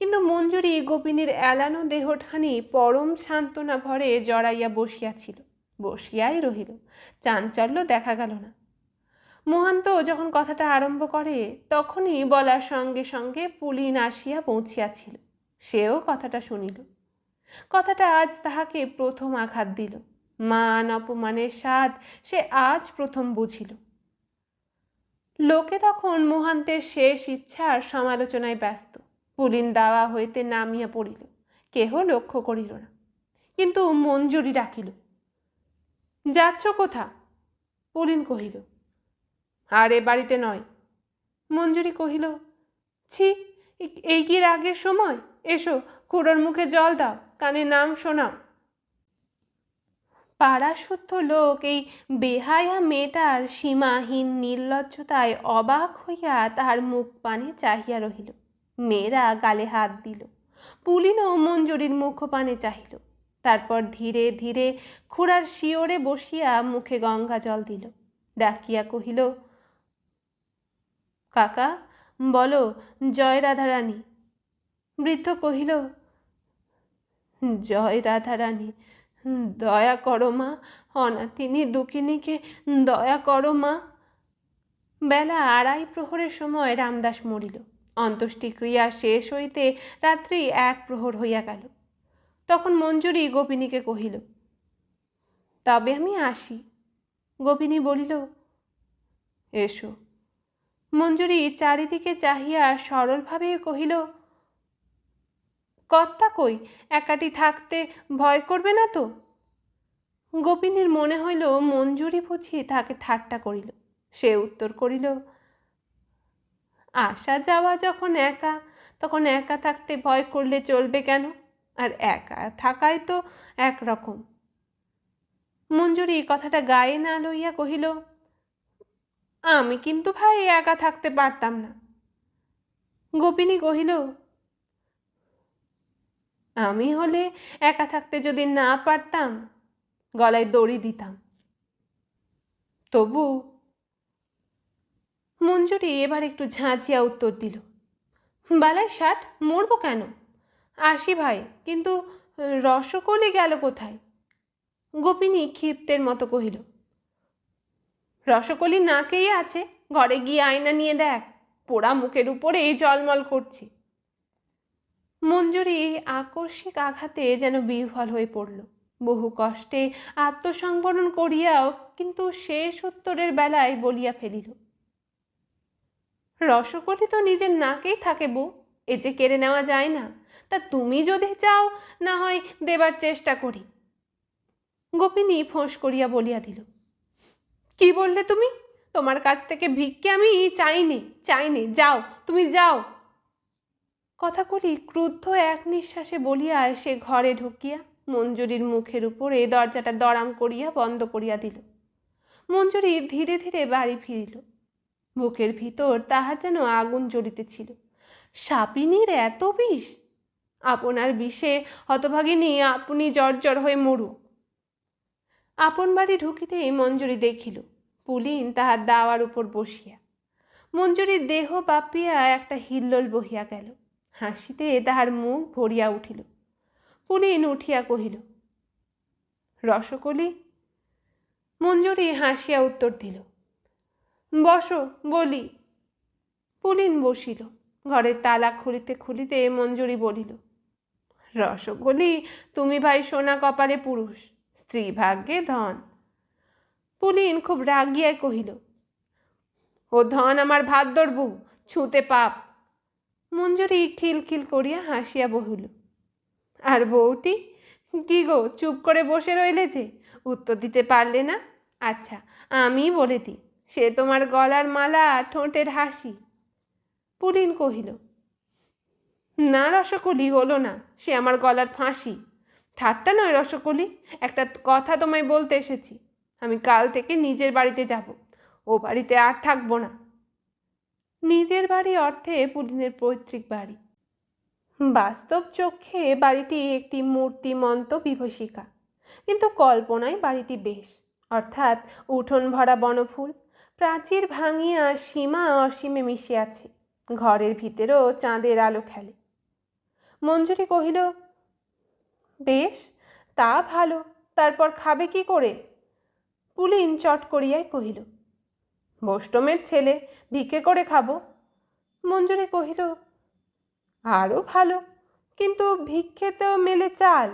কিন্তু মঞ্জুরি গোপিনীর এলানো দেহঠানি পরম সান্ত্বনা ভরে জড়াইয়া বসিয়াছিল, বসিয়াই রহিল। চাঞ্চল্য দেখা গেল না। মহান্ত যখন কথাটা আরম্ভ করে তখনই বলার সঙ্গে সঙ্গে পুলিন আসিয়া পৌঁছিয়াছিল। সেও কথাটা শুনিল। কথাটা আজ তাহাকে প্রথম আঘাত দিল। মান অপমানের স্বাদ সে আজ প্রথম বুঝিল। লোকে তখন মহান্তের শেষ ইচ্ছার সমালোচনায় ব্যস্ত। পুলিন দাওয়া হইতে নামিয়া পড়িল, কেহ লক্ষ্য করিল না। কিন্তু মঞ্জুরি ডাকিল, যাচ্ছ কোথা? পুলিন কহিল, আর এ বাড়িতে নয়। মঞ্জুরি কহিল, ছি, এই কি রাগের সময়? এসো, খুড়োর মুখে জল দাও, কানে নাম শোনাও। পাড়াশুদ্ধ লোক এই বেহায়া মেয়েটার সীমাহীন নির্লজ্জতায় অবাক হইয়া তাহার মুখ পানে চাহিয়া রহিল। মেয়েরা গালে হাত দিল। পুলিনও মঞ্জুরির মুখ পানে চাহিল। তারপর ধীরে ধীরে খুড়ার শিওরে বসিয়া মুখে গঙ্গা জল দিল। ডাকিয়া কহিল, কাকা, বলো, জয় রাধারানী। বৃদ্ধ কহিল, জয় রাধারানী, দয়া করো মা, অনাথিনী দুঃখিনীকে দয়া করো মা। বেলা 2:30 প্রহরের সময় রামদাস মরিল। অন্ত্যেষ্টিক্রিয়া শেষ হইতে রাত্রি 1 প্রহর হইয়া গেল। তখন মঞ্জুরি গোপিনীকে কহিল, তবে আমি আসি। গোপিনী বলিল, এসো। মঞ্জুরি চারিদিকে চাহিয়া সরলভাবে কহিল, কর্তা কই, একাটি থাকতে ভয় করবে না তো? গোপিনীর মনে হইল মঞ্জুরি বুঝি তাকে ঠাট্টা করিল। সে উত্তর করিল, আসা যাওয়া যখন একা, তখন একা থাকতে ভয় করলে চলবে কেন? আর একা থাকাই তো একরকম। মঞ্জুরি কথাটা গায়ে না লইয়া কহিল, আমি কিন্তু ভাই একা থাকতে পারতাম না। গোপিনী কহিল, আমি হলে একা থাকতে যদি না পারতাম, গলায় দড়ি দিতাম। তবু। মঞ্জুরি এবার একটু ঝাঁঝিয়া উত্তর দিল, বালাই 60, মরব কেন? আসি ভাই, কিন্তু রসকলি গেল কোথায়? গোপিনী ক্ষিপ্তের মতো কহিল, রসকলি নাকেই আছে, ঘরে গিয়ে আয়না নিয়ে দেখ, পোড়া মুখের উপরে জলমল করছে। মঞ্জুরি আকস্মিক আঘাতে যেন বিহ্বল হয়ে পড়ল। বহু কষ্টে আত্মসংবরণ করিয়াও কিন্তু শেষ উত্তরের বেলায় বলিয়া ফেলিল, রসকলি তো নিজের নাকেই থাকে বউ, এ যে কেড়ে নেওয়া যায় না। তা তুমি যদি চাও, না হয় দেবার চেষ্টা করি। গোপিনী ফোঁস করিয়া বলিয়া দিল, কি বললে তুমি? তোমার কাছ থেকে ভিক্ষে আমি চাইনি, চাইনি, যাও, তুমি যাও। কথাগুলি ক্রুদ্ধ এক নিঃশ্বাসে বলিয়া সে ঘরে ঢুকিয়া মঞ্জুরির মুখের উপরে দরজাটা দড়াম করিয়া বন্ধ করিয়া দিল। মঞ্জুরি ধীরে ধীরে বাড়ি ফিরিল। বুকের ভিতর তাহার যেন আগুন জ্বলিতেছিল। সাপিনীর এত বিষ! আপনার বিষে হতভাগিনী আপনি জর্জর হয়ে মরুক। আপন বাড়ি ঢুকিতেই মঞ্জুরি দেখিল পুলিন তাহার দাওয়ার উপর বসিয়া। মঞ্জুরির দেহ বাপিয়া একটা হিল্লোল বহিয়া গেল। হাসিতে তাহার মুখ ভরিয়া উঠিল। পুলিন উঠিয়া কহিল, রসকলি। মঞ্জুরি হাসিয়া উত্তর দিল, বসো বলি। পুলিন বসিল। ঘরের তালা খুলিতে খুলিতে মঞ্জুরি বলিল, রসকলি, তুমি ভাই সোনা কপালে পুরুষ, স্ত্রী ভাগ্যে ধন। পুলিন খুব রাগিয়ায় কহিল, ও ধন আমার ভাদ্যর বউ, ছুঁতে পাপ। মঞ্জুরি খিলখিল করিয়া হাসিয়া বহিল, আর বউটি কি গো, চুপ করে বসে রইলে যে, উত্তর দিতে পারলে না? আচ্ছা, আমি বলে দিই, সে তোমার গলার মালা, ঠোঁটের হাসি। পুলিন কহিল, না রসকলি, হলো না, সে আমার গলার ফাঁসি। ঠাট্টা নয় রসকলি, একটা কথা তোমায় বলতে এসেছি। আমি কাল থেকে নিজের বাড়িতে যাব, ও বাড়িতে আর থাকবো না। নিজের বাড়ি অর্থে পুলিনের পৈতৃক বাড়ি। বাস্তব চক্ষে বাড়িটি একটি মূর্তিমন্ত বিভীষিকা, কিন্তু কল্পনায় বাড়িটি বেশ, অর্থাৎ উঠোন ভরা বনফুল, প্রাচীর ভাঙিয়া সীমা অসীমে মিশে আছে, ঘরের ভিতরেও চাঁদের আলো খেলে। মঞ্জুরি কহিল, বেশ, তা ভালো, তারপর খাবে কি করে? পুলিন চট করিয়াই কহিল, বোষ্টমের ছেলে, ভিক্ষে করে খাবো। মঞ্জুরি কহিল, আরও ভালো, কিন্তু ভিক্ষেতেও মেলে চাল,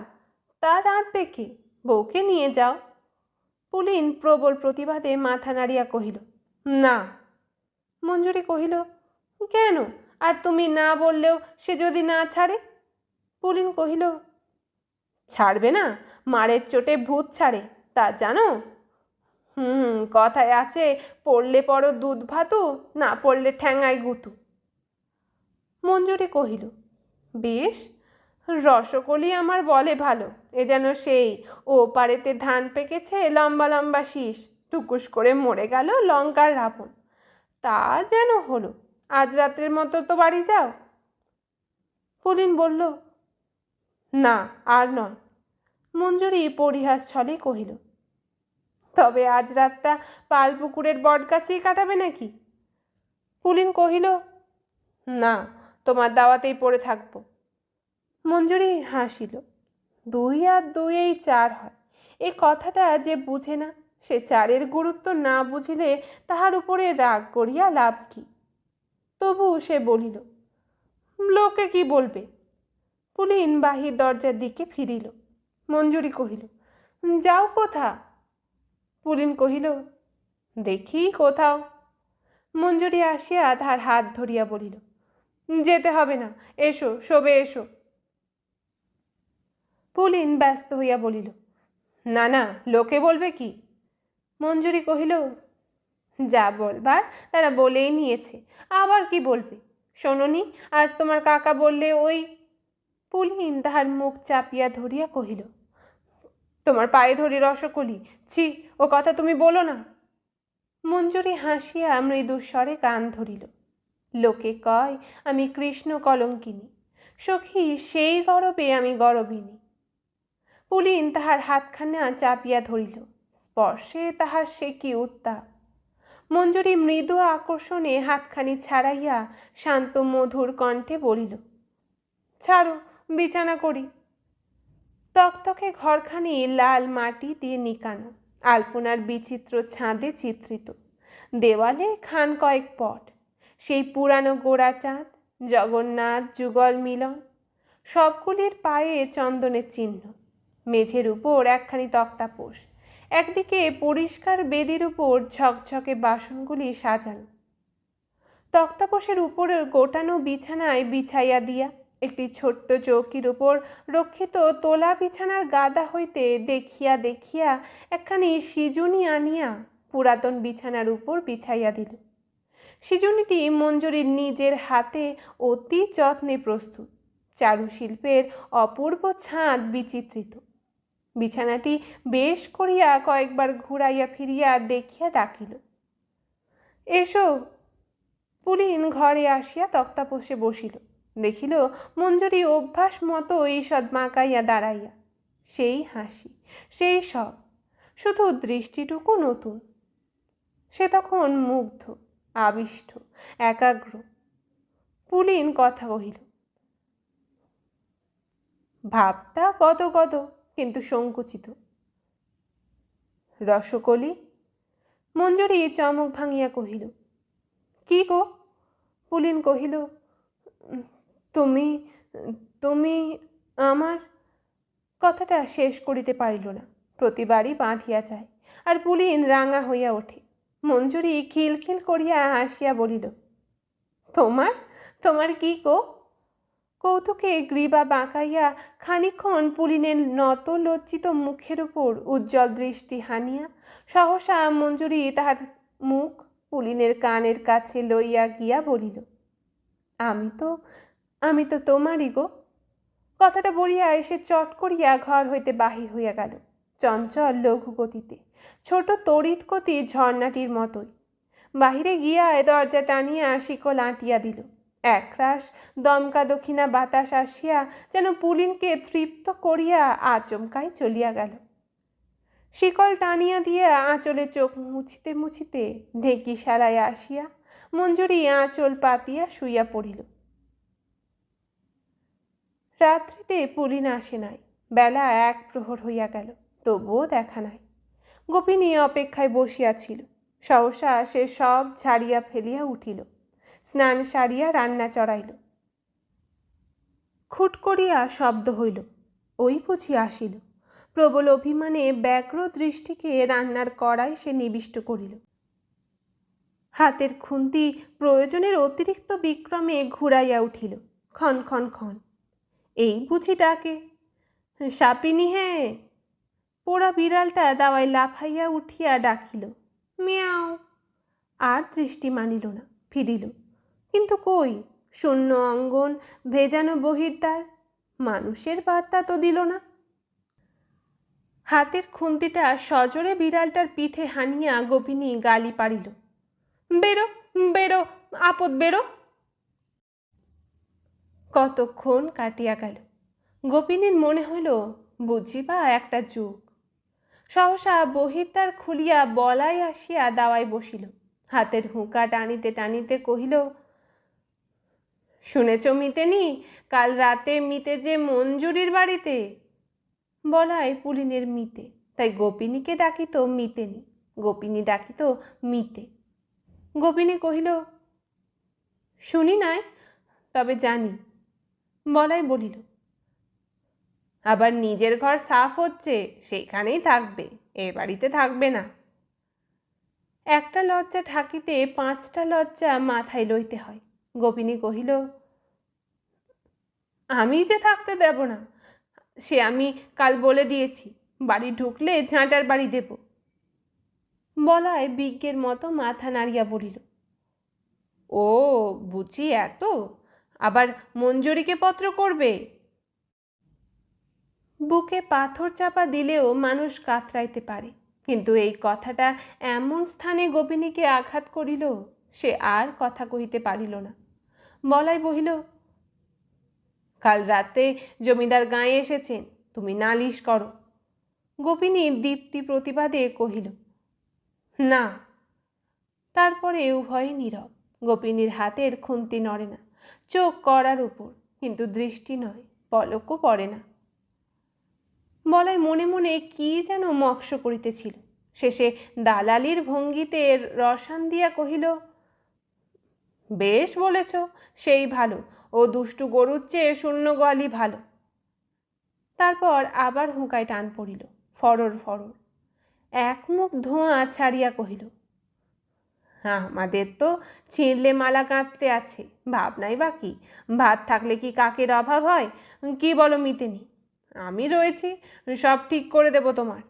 তা রাঁধবে কে? বউকে নিয়ে যাও। পুলিন প্রবল প্রতিবাদে মাথা নাড়িয়া কহিল, না। মঞ্জুরি কহিল, কেন? আর তুমি না বললেও সে যদি না ছাড়ে? পুলিন কহিল, ছাড়বে না? মারের চোটে ভূত ছাড়ে, তা জানো? কথায় আছে, পড়লে পড়ো দুধ ভাতু, না পড়লে ঠ্যাঙায় গুতু। মঞ্জুরি কহিল, বেশ, রসকলি আমার বলে ভালো, এ যেন সেই ও পারেতে ধান পেকেছে লম্বা লম্বা শীষ, টুকুস করে মরে গেল লঙ্কার রাবণ, তা যেন হলো। আজ রাত্রের মতো তো বাড়ি যাও। পুলিন বলল, না, আর নয়। মঞ্জুরি পরিহাস ছলে কহিল, তবে আজ রাতটা পালপুকুরের বটগাছেই কাটাবে নাকি? পুলিন কহিল, না, তোমার দাওয়াতেই পড়ে থাকবো। মঞ্জুরি হাসিল। 2 আর 2 4 হয়, এই কথাটা যে বুঝে না, সে 4-এর গুরুত্ব না বুঝিলে তাহার উপরে রাগ করিয়া লাভ কি? তবু সে বলিল, লোকে কি বলবে? পুলিন বাহির দরজার দিকে ফিরিল। মঞ্জুরি কহিল, যাও কোথা? পুলিন কহিল, দেখি কোথাও। মঞ্জুরি আসিয়া তাহার হাত ধরিয়া বলিল, যেতে হবে না, এসো, শোবে এসো। পুলিন ব্যস্ত হইয়া বলিল, না না, লোকে বলবে কি? মঞ্জুরি কহিল, যা বলবার তারা বলেই নিয়েছে, আবার কি বলবে? শোনোনি, আজ তোমার কাকা বললে ওই। পুলিন তাহার মুখ চাপিয়া ধরিয়া কহিল, তোমার পায়ে ধরি রসকলি, ছি, ও কথা তুমি বলো না। মঞ্জুরি হাসিয়া মৃদুস্বরে কান ধরিল, লোকে কয় আমি কৃষ্ণ কলঙ্কিনী, সখী সেই গরবে আমি গরবিনী। পুলিন তাহার হাতখানা চাপিয়া ধরিল, স্পর্শে তাহার সে কি উত্তাপ। মঞ্জুরি মৃদু আকর্ষণে হাতখানি ছাড়াইয়া শান্ত মধুর কণ্ঠে বলিল, ছাড়ো, বিছানা করি। তকতকে ঘরখানি লাল মাটি দিয়ে নিকানো, আলপনার বিচিত্র ছাঁদে চিত্রিত, দেওয়ালে খান কয়েক পট, সেই পুরানো গোড়া চাঁদ, জগন্নাথ যুগল মিলন, সবগুলির পায়ে চন্দনের চিহ্ন। মেঝের উপর একখানি তক্তাপোষ, একদিকে পরিষ্কার বেদির উপর ঝকঝকে বাসনগুলি সাজানো। তক্তাপোষের উপরে গোটানো বিছানায় বিছাইয়া দিয়া একটি ছোট্ট চৌকির উপর রক্ষিত তোলা বিছানার গাদা হইতে দেখিয়া দেখিয়া একখানি সিজুনি আনিয়া পুরাতন বিছানার উপর বিছাইয়া দিল। সিজুনিটি মঞ্জুরির নিজের হাতে অতি যত্নে প্রস্তুত, চারুশিল্পের অপূর্ব ছাঁদ বিচিত্রিত। বিছানাটি বেশ করিয়া কয়েকবার ঘুরাইয়া ফিরিয়া দেখিয়া ডাকিল, এসো। পুলিন ঘরে আসিয়া তক্তাপোষে বসিল, দেখিল মঞ্জুরি অভ্যাস মতো ঈষৎ বাঁকাইয়া দাঁড়াইয়া, সেই হাসি, সেই সব, শুধু দৃষ্টিটুকু নতুন। সে তখন মুগ্ধ, আবিষ্ট, একাগ্র। পুলিন কথা কহিল, ভাবটা কত কত, কিন্তু সংকুচিত। রসকলি? মঞ্জুরি চমক ভাঙিয়া কহিল, কি গো? পুলিন কহিল, তুমি তুমি আমার। কথাটা শেষ করিতে পারিল না, প্রতিবারই বাঁধিয়া যায়, আর পুলিন রাঙা হইয়া ওঠে। মঞ্জুরি খিলখিল করিয়া হাসিয়া বলিল, তোমার তোমার কি গো? কৌতুকে গ্রীবা বাঁকাইয়া খানিক্ষণ পুলিনের নত লজ্জিত মুখের উপর উজ্জ্বল দৃষ্টি হানিয়া সহসা মঞ্জুরি তাহার মুখ পুলিনের কানের কাছে লইয়া গিয়া বলিল, আমি তো আমি তো তোমারই গো। কথাটা বলিয়া এসে চট করিয়া ঘর হইতে বাহির হইয়া গেল, চঞ্চল লঘু গতিতে, ছোট তড়িৎ গতি ঝর্ণাটির মতোই। বাহিরে গিয়া দরজা টানিয়া শিকল আঁটিয়া দিল। একরাশ দমকা দক্ষিণা বাতাস আসিয়া যেন পুলিনকে তৃপ্ত করিয়া আচমকাই চলিয়া গেল। শিকল টানিয়া দিয়া আঁচলে চোখ মুছিতে মুছিতে ঢেঁকি সারায় আসিয়া মঞ্জুরি আঁচল পাতিয়া শুইয়া পড়িল। রাত্রিতে পুলিন আসে নাই। বেলা 1 প্রহর হইয়া গেল, তবুও দেখা নাই। গোপিনী অপেক্ষায় বসিয়াছিল। সহসা সে সব ছাড়িয়া ফেলিয়া উঠিল, স্নান সারিয়া রান্না চড়াইল। খুট করিয়া শব্দ হইল, ওই বুঝি আসিল। প্রবল অভিমানে ব্যগ্র দৃষ্টিকে রান্নার কড়াই সে নিবিষ্ট করিল। হাতের খুন্তি প্রয়োজনের অতিরিক্ত বিক্রমে ঘুরাইয়া উঠিল, খন খন খন। এই বুঝি ডাকে, সাপিনী হে। পোড়া বিড়ালটা দাওয়ায় লাফাইয়া উঠিয়া ডাকিল, মিয়াও। আর দৃষ্টি মানিল না, ফিরিল। কিন্তু কই, শূন্য অঙ্গন, ভেজানো বহির্দ্বার, মানুষের বার্তা তো দিল না। হাতের খুন্তিটা সজোরে বিড়ালটার পিঠে হানিয়া গোপিনী গালি পারিল, বেরো বেরো, আপদ বেরো। কতক্ষণ কাটিয়া গেল। গোপিনীর মনে হইল বুঝিবা একটা যুগ। সহসা বহির্দ্বার খুলিয়া বলাই আসিয়া দাওয়ায় বসিল। হাতের হুঁকা টানিতে টানিতে কহিল, শুনেছ মিতেনি, কাল রাতে মিতে যে মঞ্জুরির বাড়িতে। বলাই পুলিনের মিতে, তাই গোপিনীকে ডাকিত মিতেনি, গোপিনী ডাকিত মিতে। গোপিনী কহিল, শুনি নাই, তবে জানি। বলাই বলিল, আবার নিজের ঘর সাফ হচ্ছে, সেইখানেই থাকবে, এ বাড়িতে থাকবে না। একটা লজ্জা ঢাকিতে 5টা লজ্জা মাথায় লইতে হয়। গোপিনী কহিল, আমি যে থাকতে দেব না, সে আমি কাল বলে দিয়েছি, বাড়ি ঢুকলে ঝাঁটার বাড়ি দেব। বলাই বিজ্ঞের মতো মাথা নাড়িয়া বলিল, ও বুঝি এত, আবার মঞ্জুরিকে পত্র করবে। বুকে পাথর চাপা দিলেও মানুষ কাতরাইতে পারে, কিন্তু এই কথাটা এমন স্থানে গোপিনীকে আঘাত করিল, সে আর কথা কহিতে পারিল না। বলাই বহিল, কাল রাতে জমিদার গাঁয়ে এসেছেন, তুমি নালিশ করো। গোপিনী দীপ্তি প্রতিবাদে কহিল, না। তারপরে উভয়ে নীরব। গোপিনীর হাতের খুন্তি নড়ে না, চোখ কড়ার উপর, কিন্তু দৃষ্টি নয়, পলকও পড়ে না। বলাই মনে মনে কি যেন মক্ষ করিতেছিল। শেষে দালালির ভঙ্গিতে রসান দিয়া কহিল, বেশ বলেছ, সেই ভালো, ও দুষ্টু গরুর চেয়ে শূন্য গোয়ালি ভালো। তারপর আবার হুঁকায় টান পড়িল, ফরর ফরর। এক মুখ ধোঁয়া ছাড়িয়া কহিল, আমাদের তো ছিঁড়লে মালা গাঁথতে আছে, ভাবনাই বাকি, ভাত থাকলে কি কাকের অভাব হয়? কি বলো মিতেনি, আমি রয়েছি, সব ঠিক করে দেব তোমার।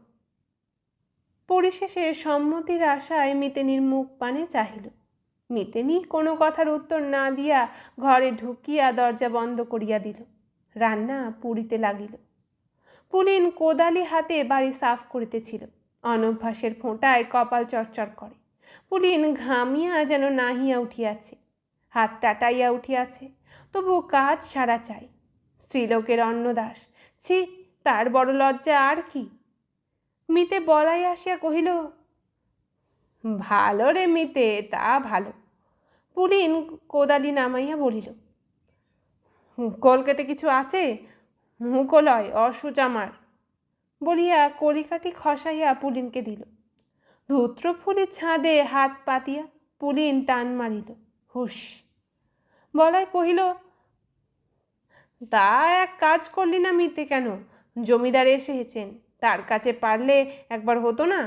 পরিশেষে সম্মতির আশায় মিতেনির মুখ পানে চাহিল। মিতেনি কোনো কথার উত্তর না দিয়া ঘরে ঢুকিয়া দরজা বন্ধ করিয়া দিল। রান্না পুড়িতে লাগিল। পুলিন কোদালি হাতে বাড়ি সাফ করিতেছিল। অনভ্যাসের ফোঁটায় কপাল চরচর করে। পুলিন ঘামিয়া যেন নাহিয়া উঠিয়াছে, হাত টাটাইয়া উঠিয়াছে, তবু কাজ সারা চাই। স্ত্রীলোকের অন্নদাস, ছি, তার বড় লজ্জা আর কি। মিতে বলাই আসিয়া কহিল, ভালো রে মিতে, তা ভালো। পুলিন কোদালি নামাইয়া বলিল, কলকেতে কিছু আছে? মুখো লয়, অসুচ আমার। বলিয়া কলিকাটি খসাইয়া পুলিনকে দিল। ধূত্রফুলির ছাদে হাত পাতিয়া পুলিন টান মারিল, হুস। বলাই কহিল, তা এক কাজ করলি না মিতে কেন? জমিদার এসেছেন, তার কাছে পারলে একবার হতো না?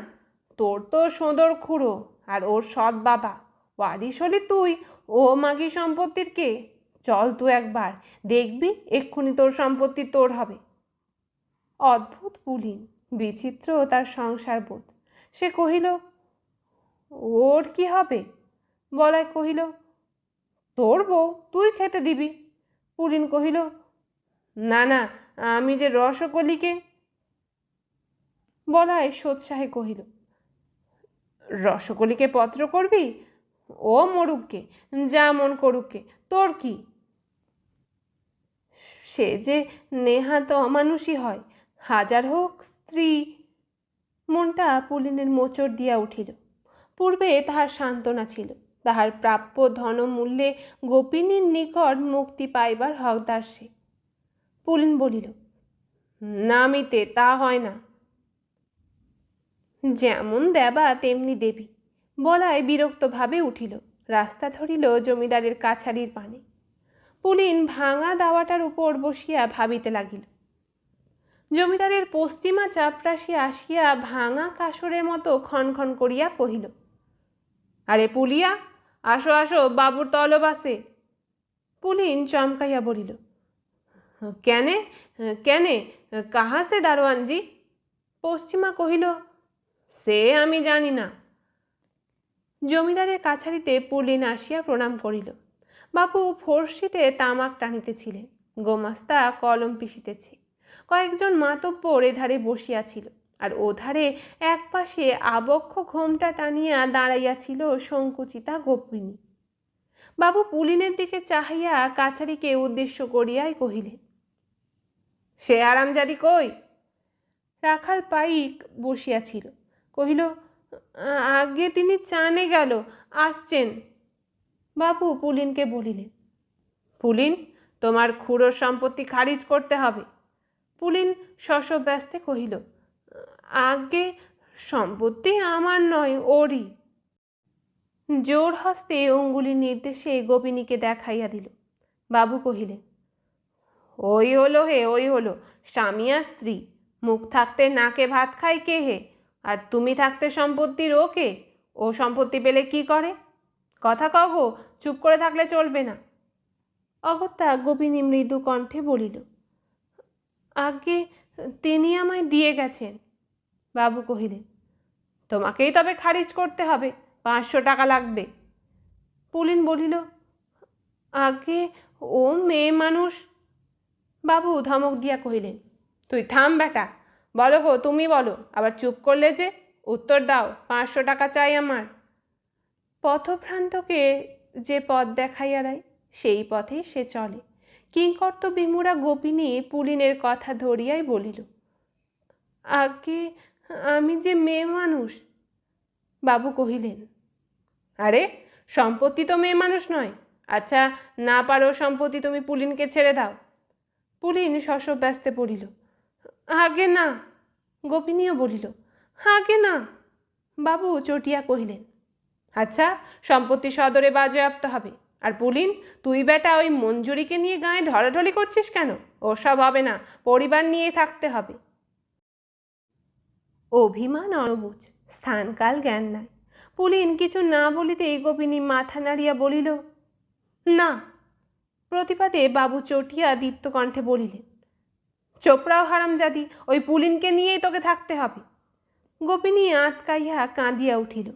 তোর তো সোঁদর খুঁড়ো, আর ওর সৎ বাবা, ওয়ারিশ হলি তুই, ও মাগি সম্পত্তির কে? চল তুই একবার, দেখবি এক্ষুনি তোর সম্পত্তি তোর হবে। অদ্ভুত পুলিন, বিচিত্র তার সংসার বোধ। সে কহিল, ওর কি হবে? বলাই কহিল, তোর বউ, তুই খেতে দিবি। পুলিন কহিল, না না, আমি যে রসকলিকে। বলাই সোৎসাহে কহিল, রসকলিকে পত্র করবি? ও মরুককে, যা মন করুককে, তোর কি? সে যে নেহাত অমানুষই হয়, হাজার হোক স্ত্রী। মনটা পুলিনের মোচড় দিয়া উঠিল। পূর্বে তাহার সান্ত্বনা ছিল, তাহার প্রাপ্য ধনমূল্যে গোপিনীর নিকট মুক্তি পাইবার হকদার সে। পুলিন বলিল, নামিতে তা হয় না। যেমন দেবা তেমনি দেবী। বলাই বিরক্তভাবে উঠিল, রাস্তা ধরিল জমিদারের কাছারির পানে। পুলিন ভাঙা দাওয়াটার উপর বসিয়া ভাবিতে লাগিল। জমিদারের পশ্চিমা চাপরাশি আসিয়া ভাঙা কাসরের মতো ক্ষণক্ষণ করিয়া কহিল, আরে পুলিয়া, আসো আসো, বাবুর তলব আছে। পুলিন চমকাইয়া বলিল, কেনে কেনে, কাহা সে দারোয়ানজি? পশ্চিমা কহিল, সে আমি জানি না। জমিদারের কাছারিতে পুলিন আসিয়া প্রণাম করিল। বাবু ফর্সিতে তামাক টানিতেছিলেন, গোমাস্তা কলম পিষিতেছে। কয়েকজন মাতব্বর এধারে বসিয়াছিল, আর ওধারে এক পাশে আবক্ষ ঘোমটা টানিয়া দাঁড়াইয়াছিল সংকুচিতা গোপিনী। বাবু পুলিনের দিকে চাহিয়া কাছারিকে উদ্দেশ্য করিয়াই কহিলেন, সে আরামজাদি কই? রাখাল পাইক বসিয়াছিল, কহিল, আগে তিনি চানে গেল, আসছেন। বাবু পুলিনকে বলিলেন, পুলিন, তোমার খুড়োর সম্পত্তি খারিজ করতে হবে। পুলিন শশব্যস্তে কহিল, আগে সম্পত্তি আমার নয়, ওরই। জোর হস্তে অঙ্গুলির নির্দেশে গোপিনীকে দেখাইয়া দিল। বাবু কহিলেন, ওই হলো হে, ওই হলো, স্বামী আর স্ত্রী। মুখ থাকতে নাকে ভাত খায় কে হে? আর তুমি থাকতে সম্পত্তির ও কে? ও সম্পত্তি পেলে কি করে? কথা কও গো, চুপ করে থাকলে চলবে না। অগত্যা গোপিনী মৃদু কণ্ঠে বলিল, আগে তিনি আমায় দিয়ে গেছেন। বাবু কহিলেন, তোমাকেই তবে খারিজ করতে হবে, 500 টাকা লাগবে। পুলিন বলিল, আগে ও মেয়ে মানুষ। বাবু ধমক দিয়া কহিলেন, তুই থাম বেটা, বলো গো, তুমি বলো, আবার চুপ করলে যে, উত্তর দাও, 500 টাকা চাই আমার। পথভ্রান্তকে যে পথ দেখাইয়া দেয়, সেই পথেই সে চলে। কিংকর্তব্যবিমূঢ়া গোপিনী পুলিনের কথা ধরিয়াই বলিল, আগে আমি যে মেয়ে মানুষ। বাবু কহিলেন, আরে সম্পত্তি তো মেয়ে মানুষ নয়। আচ্ছা, না পারো সম্পত্তি তুমি পুলিনকে ছেড়ে দাও। পুলিন শশব্যস্তে বলিল, আগে না। গোপিনীও বলিল, আগে না। বাবু চটিয়া কহিলেন, আচ্ছা, সম্পত্তি সদরে বাজেয়াপ্ত হবে। আর পুলিন, তুই বেটা ওই মঞ্জুরিকে নিয়ে গায়ে ঢলাঢলি করছিস কেন? ওসব হবে না, পরিবার নিয়ে থাকতে হবে। অভিমান অনবুঝ, স্থানকাল জ্ঞান নাই। পুলিন কিছু না বলিতেই গোপিনী মাথা নাড়িয়া বলিল, না। প্রতিবাদে বাবু চটিয়া দীপ্ত কণ্ঠে বলিলেন, চোপড়াও হারামজাদি, ওই পুলিনকে নিয়েই তোকে থাকতে হবে। গোপিনী আঁতকাইয়া কাঁদিয়া উঠিল।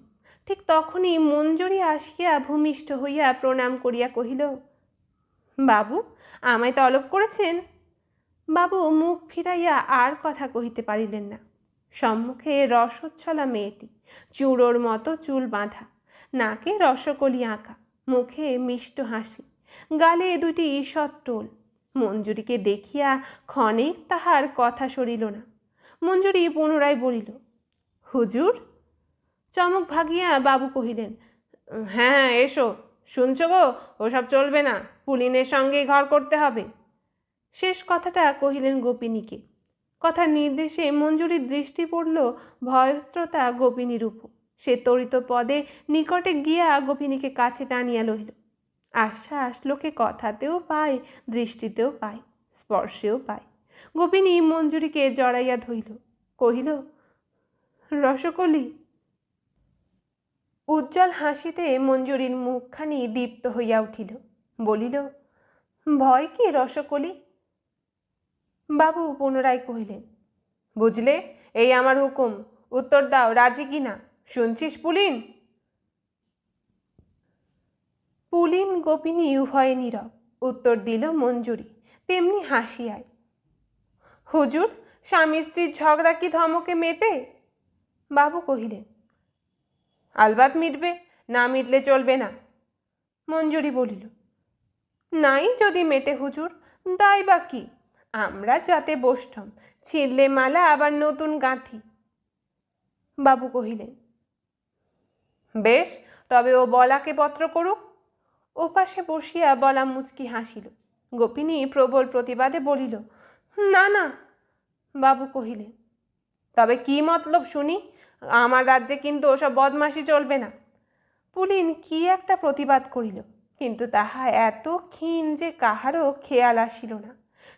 ঠিক তখনই মঞ্জুরি আসিয়া ভূমিষ্ঠ হইয়া প্রণাম করিয়া কহিল, বাবু, আমায় তলব করেছেন? বাবু মুখ ফিরাইয়া আর কথা কহিতে পারিলেন না। সম্মুখে রসোচ্ছলা মেয়েটি, চূড়োর মতো চুল বাঁধা, নাকে রসকলি আঁকা, মুখে মিষ্ট হাসি, গালে দুটি ঈষৎ টোল। মঞ্জুরিকে দেখিয়া ক্ষণেক তাহার কথা সরিল না। মঞ্জুরি পুনরায় বলিল, হুজুর। চমক ভাগিয়া বাবু কহিলেন, হ্যাঁ হ্যাঁ, এসো। শুনছ গো, ওসব চলবে না, পুলিনের সঙ্গেই ঘর করতে হবে। শেষ কথাটা কহিলেন গোপিনীকে। কথার নির্দেশে মঞ্জুরির দৃষ্টি পড়ল ভয়স্ত্রতা গোপিনীর উপর। সে তড়িত পদে নিকটে গিয়া গোপিনীকে কাছে টানিয়া লইল। আশ্বাস লোকে কথাতেও পায়, দৃষ্টিতেও পায়, স্পর্শেও পায়। গোপিনী মঞ্জুরিকে জড়াইয়া ধরিল, কহিল, রসকলি। উজ্জ্বল হাসিতে মঞ্জুরির মুখখানি দীপ্ত হইয়া উঠিল। বলিল, ভয় কি রসকলি? বাবু পুনরায় কহিলেন, বুঝলে, এই আমার হুকুম, উত্তর দাও, রাজি কি না? শুনছিস পুলিন? পুলিন গোপিনী উভয়ে নীরব। উত্তর দিল মঞ্জুরি তেমনি হাসিয়ায়। হুজুর, স্বামী স্ত্রীর ঝগড়া কি ধমকে মেটে? বাবু কহিলেন, আলবাত মিটবে, না মিটলে চলবে না। মঞ্জুরি বলিল, নাই যদি মেটে হুজুর, দায় বা কি? আমরা যাতে বসঠম, ছিঁড়লে মালা আবার নতুন গাঁথি। বাবু কহিলেন, বেশ, তবে ও বলাকে পত্র করুক। ওপাশে বসিয়া বলা মুচকি হাসিল। গোপিনী প্রবল প্রতিবাদে বলিল, না না। বাবু কহিলেন, তবে কি মতলব শুনি? আমার রাজ্যে কিন্তু ওসব বদমাশি চলবে না। পুলিন কি একটা প্রতিবাদ করিল, কিন্তু তাহা এত ক্ষীণ যে কাহারও খেয়াল আসিল না।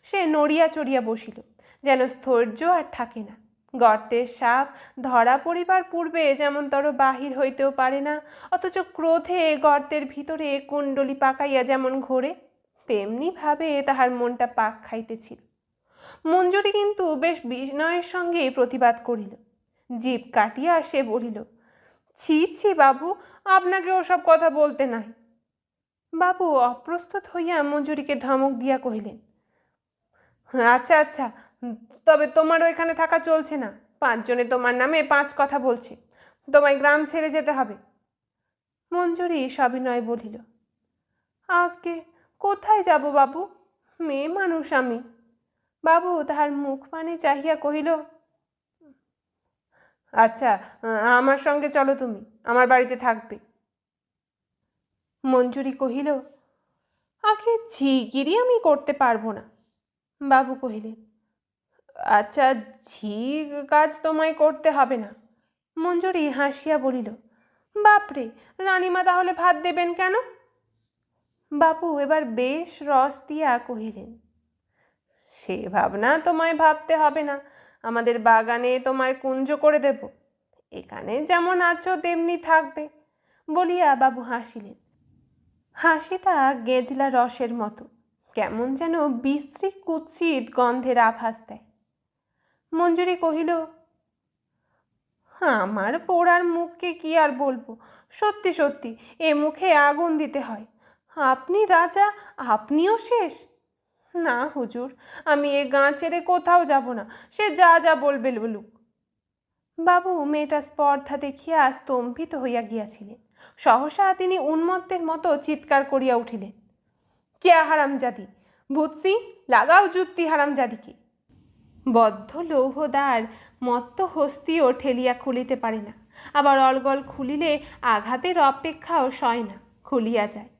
সে নড়িয়া চড়িয়া বসিল, যেন স্থৈর্য আর থাকে না। গর্তের সাপ ধরা পড়িবার পূর্বে যেমনতর বাহির হইতেও পারে না, অথচ ক্রোধে গর্তের ভিতরে কুণ্ডলি পাকাইয়া যেমন ঘোরে, তেমনি ভাবে তাহার মনটা পাক খাইতেছিল। মঞ্জুরি কিন্তু বেশ বিনয়ের সঙ্গে প্রতিবাদ করিল। জিভ কাটিয়া সে বলিল, ছি ছি বাবু, আপনাকে ওসব কথা বলতে নাই। বাবু অপ্রস্তুত হইয়া মঞ্জুরিকে ধমক দিয়া কহিলেন, আচ্ছা আচ্ছা, তবে তোমারও এখানে থাকা চলছে না। 5 জনে তোমার নামে 5 কথা বলছে, তোমায় গ্রাম ছেড়ে যেতে হবে। মঞ্জুরি সবিনয় বলিল, আগে কোথায় যাব বাবু? মেয়ে মানুষ আমি। বাবু তাহার মুখ পানে চাহিয়া কহিল, আচ্ছা, আমার সঙ্গে চলো, তুমি আমার বাড়িতে থাকবে। মঞ্জুরি কহিল, আগে ঝিগিরি আমি করতে পারবো না। বাবু কহিলেন, আচ্ছা, ঝি কাজ তোমায় করতে হবে না। মঞ্জুরি হাসিয়া বলিল, বাপরে, রানীমা তাহলে ভাত দেবেন কেন? বাবু এবার বেশ রস দিয়া কহিলেন, সে ভাবনা তোমায় ভাবতে হবে না। আমাদের বাগানে তোমায় কুঞ্জ করে দেব, এখানে যেমন আছো তেমনি থাকবে। বলিয়া বাবু হাসিলেন। হাসিটা গেজলা রসের মতো, কেমন যেন বিশ্রী কুৎসিত গন্ধের আভাস দেয়। মঞ্জুরি কহিল, আমার পোড়ার মুখকে কি আর বলবো, সত্যি সত্যি এ মুখে আগুন দিতে হয়। আপনি রাজা, আপনিও শেষ। না হুজুর, আমি এ গাঁ ছেড়ে কোথাও যাব না, সে যা যা বলবে বলুক। বাবু মেয়েটা স্পর্ধা দেখিয়া স্তম্ভিত হইয়া গিয়াছিলেন। সহসা তিনি উন্মত্তের মতো চিৎকার করিয়া উঠিলেন, কে হারামজাদি, ভূতসি, লাগাও যুক্তি হারামজাদিকে। বদ্ধ লৌহদ্বার মত্ত হস্তিও ঠেলিয়া খুলিতে পারে না, আবার অলগল খুলিলে আঘাতের অপেক্ষাও সয় না, খুলিয়া যায়।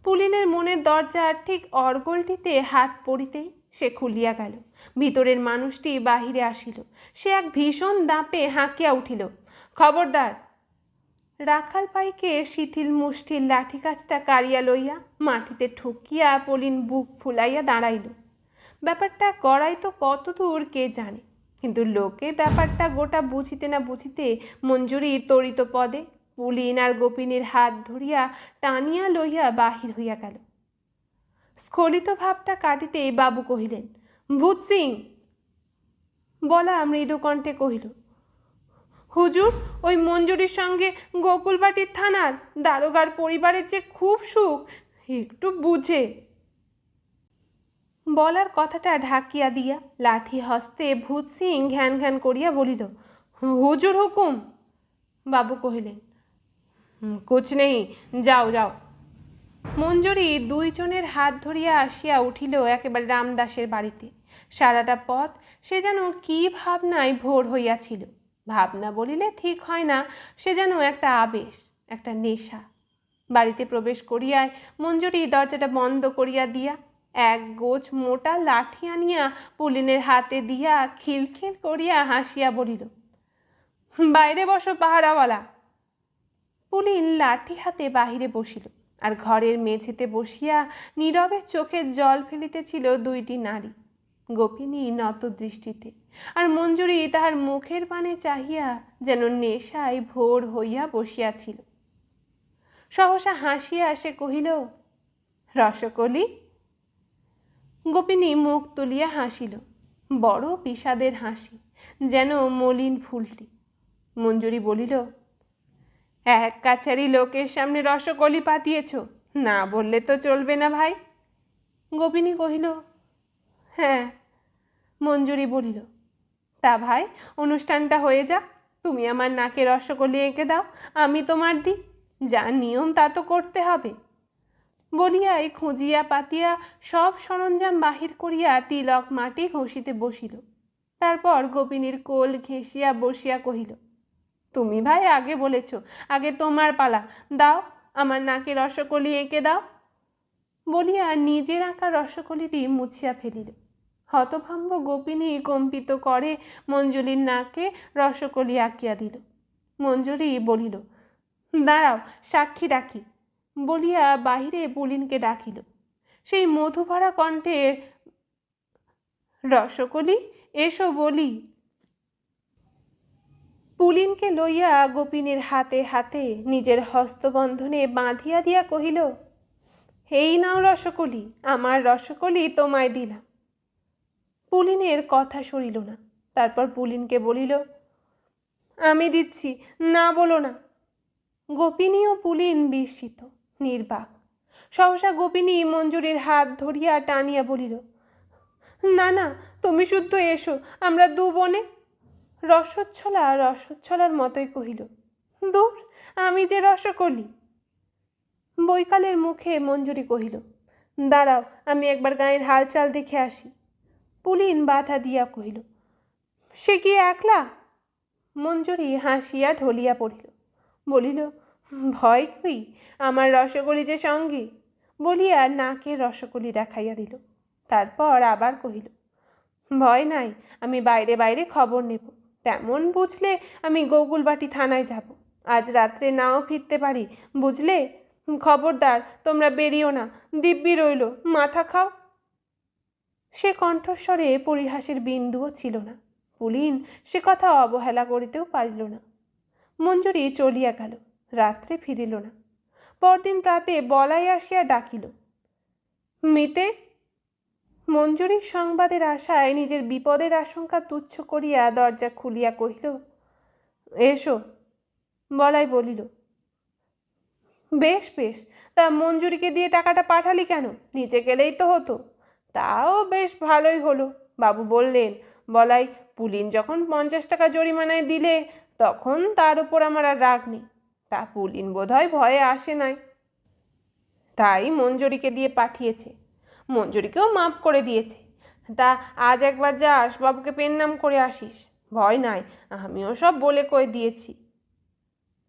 পুলিনের মনের দরজার ঠিক অর্গলটিতে হাত পড়িতেই সে খুলিয়া গেল। ভিতরের মানুষটি বাহিরে আসিল। সে এক ভীষণ দাঁপে হাঁকিয়া উঠিল, খবরদার। রাখাল পাইকে শিথিল মুষ্টির লাঠি কাজটা কাড়িয়া লইয়া মাটিতে ঠুকিয়া পুলিন বুক ফুলাইয়া দাঁড়াইল। ব্যাপারটা করাই তো কত দূর কে জানে, কিন্তু লোকে ব্যাপারটা গোটা বুঝিতে না বুঝিতে মঞ্জুরি তরিত পদে পুলিন আর গোপিনীর হাত ধরিয়া টানিয়া লইয়া বাহির হইয়া গেল। স্খলিত ভাবটা কাটিতে বাবু কহিলেন, ভূত সিং। বলা মৃদুকণ্ঠে কহিল, হুজুর, ওই মঞ্জুরির সঙ্গে গোকুলবাটির থানার দারোগার পরিবারের যে খুব সুখ, একটু বুঝে। বলার কথাটা ঢাকিয়া দিয়া লাঠি হস্তে ভূত সিং ঘ্যান ঘ্যান করিয়া বলিল, হুজুর হুকুম। বাবু কহিলেন, কুছ নেই, যাও যাও। মঞ্জুরি 2 জনের হাত ধরিয়া আসিয়া উঠিল একেবারে রামদাসের বাড়িতে। সারাটা পথ সে যেন কি ভাবনায় ভোর হইয়াছিল। ভাবনা বলিলে ঠিক হয় না, সে যেন একটা আবেশ, একটা নেশা। বাড়িতে প্রবেশ করিয়ায় মঞ্জুরি দরজাটা বন্ধ করিয়া দিয়া এক গোছ মোটা লাঠি আনিয়া পুলিনের হাতে দিয়া খিলখিল করিয়া হাসিয়া বলিল, বাইরে বসো পাহারাওয়ালা। পুলিন লাঠি হাতে বাহিরে বসিল, আর ঘরের মেঝেতে বসিয়া নীরবে চোখের জল ফেলিতেছিল 2টি নারী, গোপিনী নত দৃষ্টিতে, আর মঞ্জুরি তাহার মুখের পানে চাহিয়া যেন নেশায় ভোর হইয়া বসিয়াছিল। সহসা হাসিয়া সে কহিল, রসকলি। গোপিনী মুখ তুলিয়া হাসিল, বড় বিষাদের হাসি, যেন মলিন ফুলটি। মঞ্জুরি বলিল, এক কাছারি লোকের সামনে রসকলি পাতিয়েছ, না বললে তো চলবে না ভাই। গোপিনী কহিল, হ্যাঁ। মঞ্জুরি বলিল, তা ভাই, অনুষ্ঠানটা হয়ে যাক, তুমি আমার নাকে রসকলি এঁকে দাও, আমি তোমার দিই, যা নিয়ম তা তো করতে হবে। বলিয়াই খুঁজিয়া পাতিয়া সব সরঞ্জাম বাহির করিয়া তিলক মাটি ঘষিতে বসিল। তারপর গোপিনীর কোল ঘেঁষিয়া বসিয়া কহিল, তুমি ভাই আগে বলেছ, আগে তোমার পালা, দাও আমার নাকে রসকলি এঁকে দাও। বলিয়া নিজের আঁকা রসকলিটি মুছিয়া ফেলিল। হতভম্ব গোপিনী কম্পিত করে মঞ্জুরির নাকে রসকলি আঁকিয়া দিল। মঞ্জুরি বলিল, দাঁড়াও, সাক্ষী রাখি, বলিয়া বাহিরে পুলিনকে ডাকিল। সেই মধুভরা কণ্ঠে, রসকলি, এসো বলি। পুলিনকে লইয়া গোপিনীর হাতে হাতে নিজের হস্তবন্ধনে বাঁধিয়া দিয়া কহিল, এই নাও রসকলি, আমার রসকলি তোমায় দিলাম। পুলিনের কথা সরিল না। তারপর পুলিনকে বলিল, আমি দিচ্ছি, না বলো না। গোপিনী ও পুলিন বিস্মিত, নির্বাক। সহসা গোপিনী মঞ্জুরির হাত ধরিয়া টানিয়া বলিল, না না, তুমি শুদ্ধ এসো, আমরা দু বোনে। রসচ্ছলার মতোই কহিল, দূর, আমি যে রসকলি। বৈকালের মুখে মঞ্জুরি কহিল, দাঁড়াও, আমি একবার গায়ের হালচাল দেখে আসি। পুলিন বাধা দিয়া কহিল, সে কি একলা? মঞ্জুরি হাসিয়া ঢলিয়া পড়িল, বলিল, ভয় কি, আমার রসকলি যে সঙ্গে, বলিয়া নাকের রসকলি দেখাইয়া দিল। তারপর আবার কহিল, ভয় নাই, আমি বাইরে বাইরে খবর নেব, তেমন বুঝলে আমি গোকুলবাটি থানায় যাব, আজ রাত্রে নাও ফিরতে পারি, বুঝলে? খবরদার তোমরা বেরিও না, দিব্যি রইল, মাথা খাও। সে কণ্ঠস্বরে পরিহাসের বিন্দুও ছিল না। পুলিন সে কথা অবহেলা করিতেও পারিল না। মঞ্জুরি চলিয়া গেল, রাত্রে ফিরিল না। পরদিন প্রাতে বলাই আসিয়া ডাকিল, মিতে। মঞ্জুরির সংবাদের আশায় নিজের বিপদের আশঙ্কা তুচ্ছ করিয়া দরজা খুলিয়া কহিল, এসো। বলাই বলিল, বেশ বেশ, তা মঞ্জুরিকে দিয়ে টাকাটা পাঠালি কেন? নিচে গেলেই তো হতো। তাও বেশ ভালোই হলো, বাবু বললেন, বলাই, পুলিন যখন 50 টাকা জরিমানায় দিলে তখন তার উপর আমার আর রাগ নেই। তা পুলিন বোধহয় ভয়ে আসে নাই, তাই মঞ্জুরিকে দিয়ে পাঠিয়েছে। মঞ্জুরিকেও মাপ করে দিয়েছে। তা আজ একবার যাস, বাবুকে পেন নাম করে আসিস, ভয় নাই, আমিও সব বলে কয়ে দিয়েছি।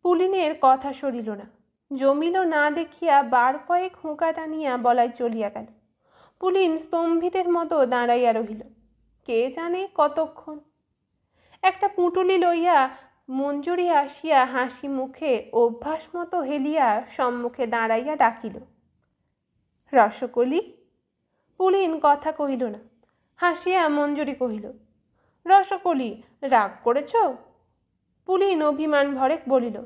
পুলিনের কথা সরিল না। জমিল না দেখিয়া বার কয়েক হুঁকা টানিয়া বলাই চলিয়া গেল। পুলিন স্তম্ভিতের মতো দাঁড়াইয়া রহিল, কে জানে কতক্ষণ। একটা পুঁটুলি লইয়া মঞ্জুরি আসিয়া হাসি মুখে অভ্যাস মতো হেলিয়া সম্মুখে দাঁড়াইয়া ডাকিল, রসকলি। পুলিন কথা কহিল না। হাসিয়া মঞ্জুরি কহিল, রসকলি, রাগ করেছ? পুলিন অভিমান ভরে বলিল,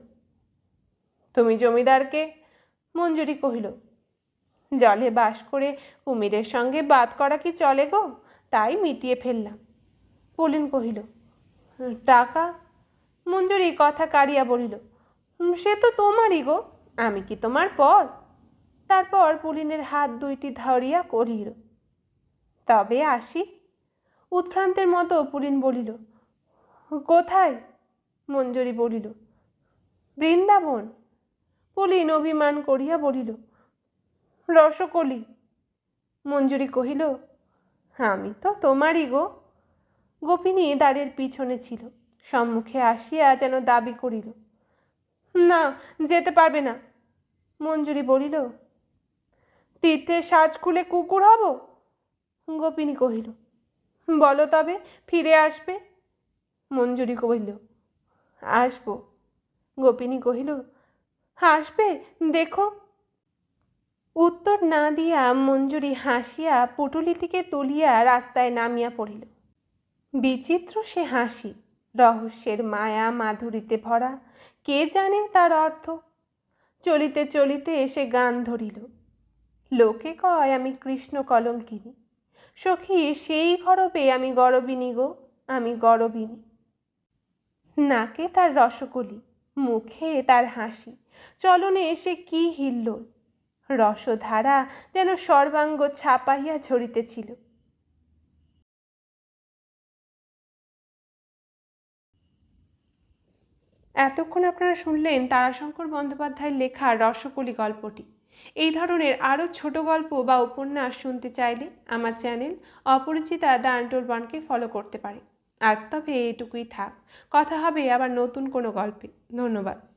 তুমি জমিদারকে? মঞ্জুরি কহিল, জলে বাস করে কুমিরের সঙ্গে বাদ করা কি চলে গো, তাই মিটিয়ে ফেললাম। পুলিন কহিল, টাকা? মঞ্জুরি কথা কাড়িয়া বলিল, সে তো তোমারই গো, আমি কি তোমার পর? তারপর পুলিনের হাত দুইটি ধরিয়া করিল, তবে আসি। উৎভ্রান্তের মতো পুলিন বলিল, কোথায়? মঞ্জুরি বলিল, বৃন্দাবন। পুলিন অভিমান করিয়া বলিল, রসকলি। মঞ্জুরি কহিল, আমি তো তোমারই গো। গোপিনী দ্বারের পিছনে ছিল, সম্মুখে আসিয়া যেন দাবি করিল, না, যেতে পারবে না। মঞ্জুরি বলিল, তীর্থের সাজ খুলে কুকুর হব? গোপিনী কহিল, বলো তবে ফিরে আসবে? মঞ্জুরি কহিল, আসব। গোপিনী কহিল, আসবে, দেখো। উত্তর না দিয়া মঞ্জুরি হাসিয়া পুটুলিটিকে তুলিয়া রাস্তায় নামিয়া পড়িল। বিচিত্র সে হাসি, রহস্যের মায়া মাধুরীতে ভরা, কে জানে তার অর্থ। চলিতে চলিতে এসে গান ধরিল, লোকে কয় আমি কৃষ্ণ কলঙ্কিনী, সখী সেই গরবে আমি গরবিনী গো, আমি গরবিনী। নাকে তার রসকলি, মুখে তার হাসি, চলনে এসে কি হিল্লোল। রসধারা যেন সর্বাঙ্গ ছাপাইয়া ঝরিতেছিল। এতক্ষণ আপনারা শুনলেন তারাশঙ্কর বন্দ্যোপাধ্যায়ের লেখা রসকলি গল্পটি। এই ধরনের আরও ছোট গল্প বা উপন্যাস শুনতে চাইলে আমার চ্যানেল অপরিচিতা দ্য আনটোল্ড ওয়ানকে ফলো করতে পারে। আজ তবে এটুকুই থাক, কথা হবে আবার নতুন কোনো গল্পে। ধন্যবাদ।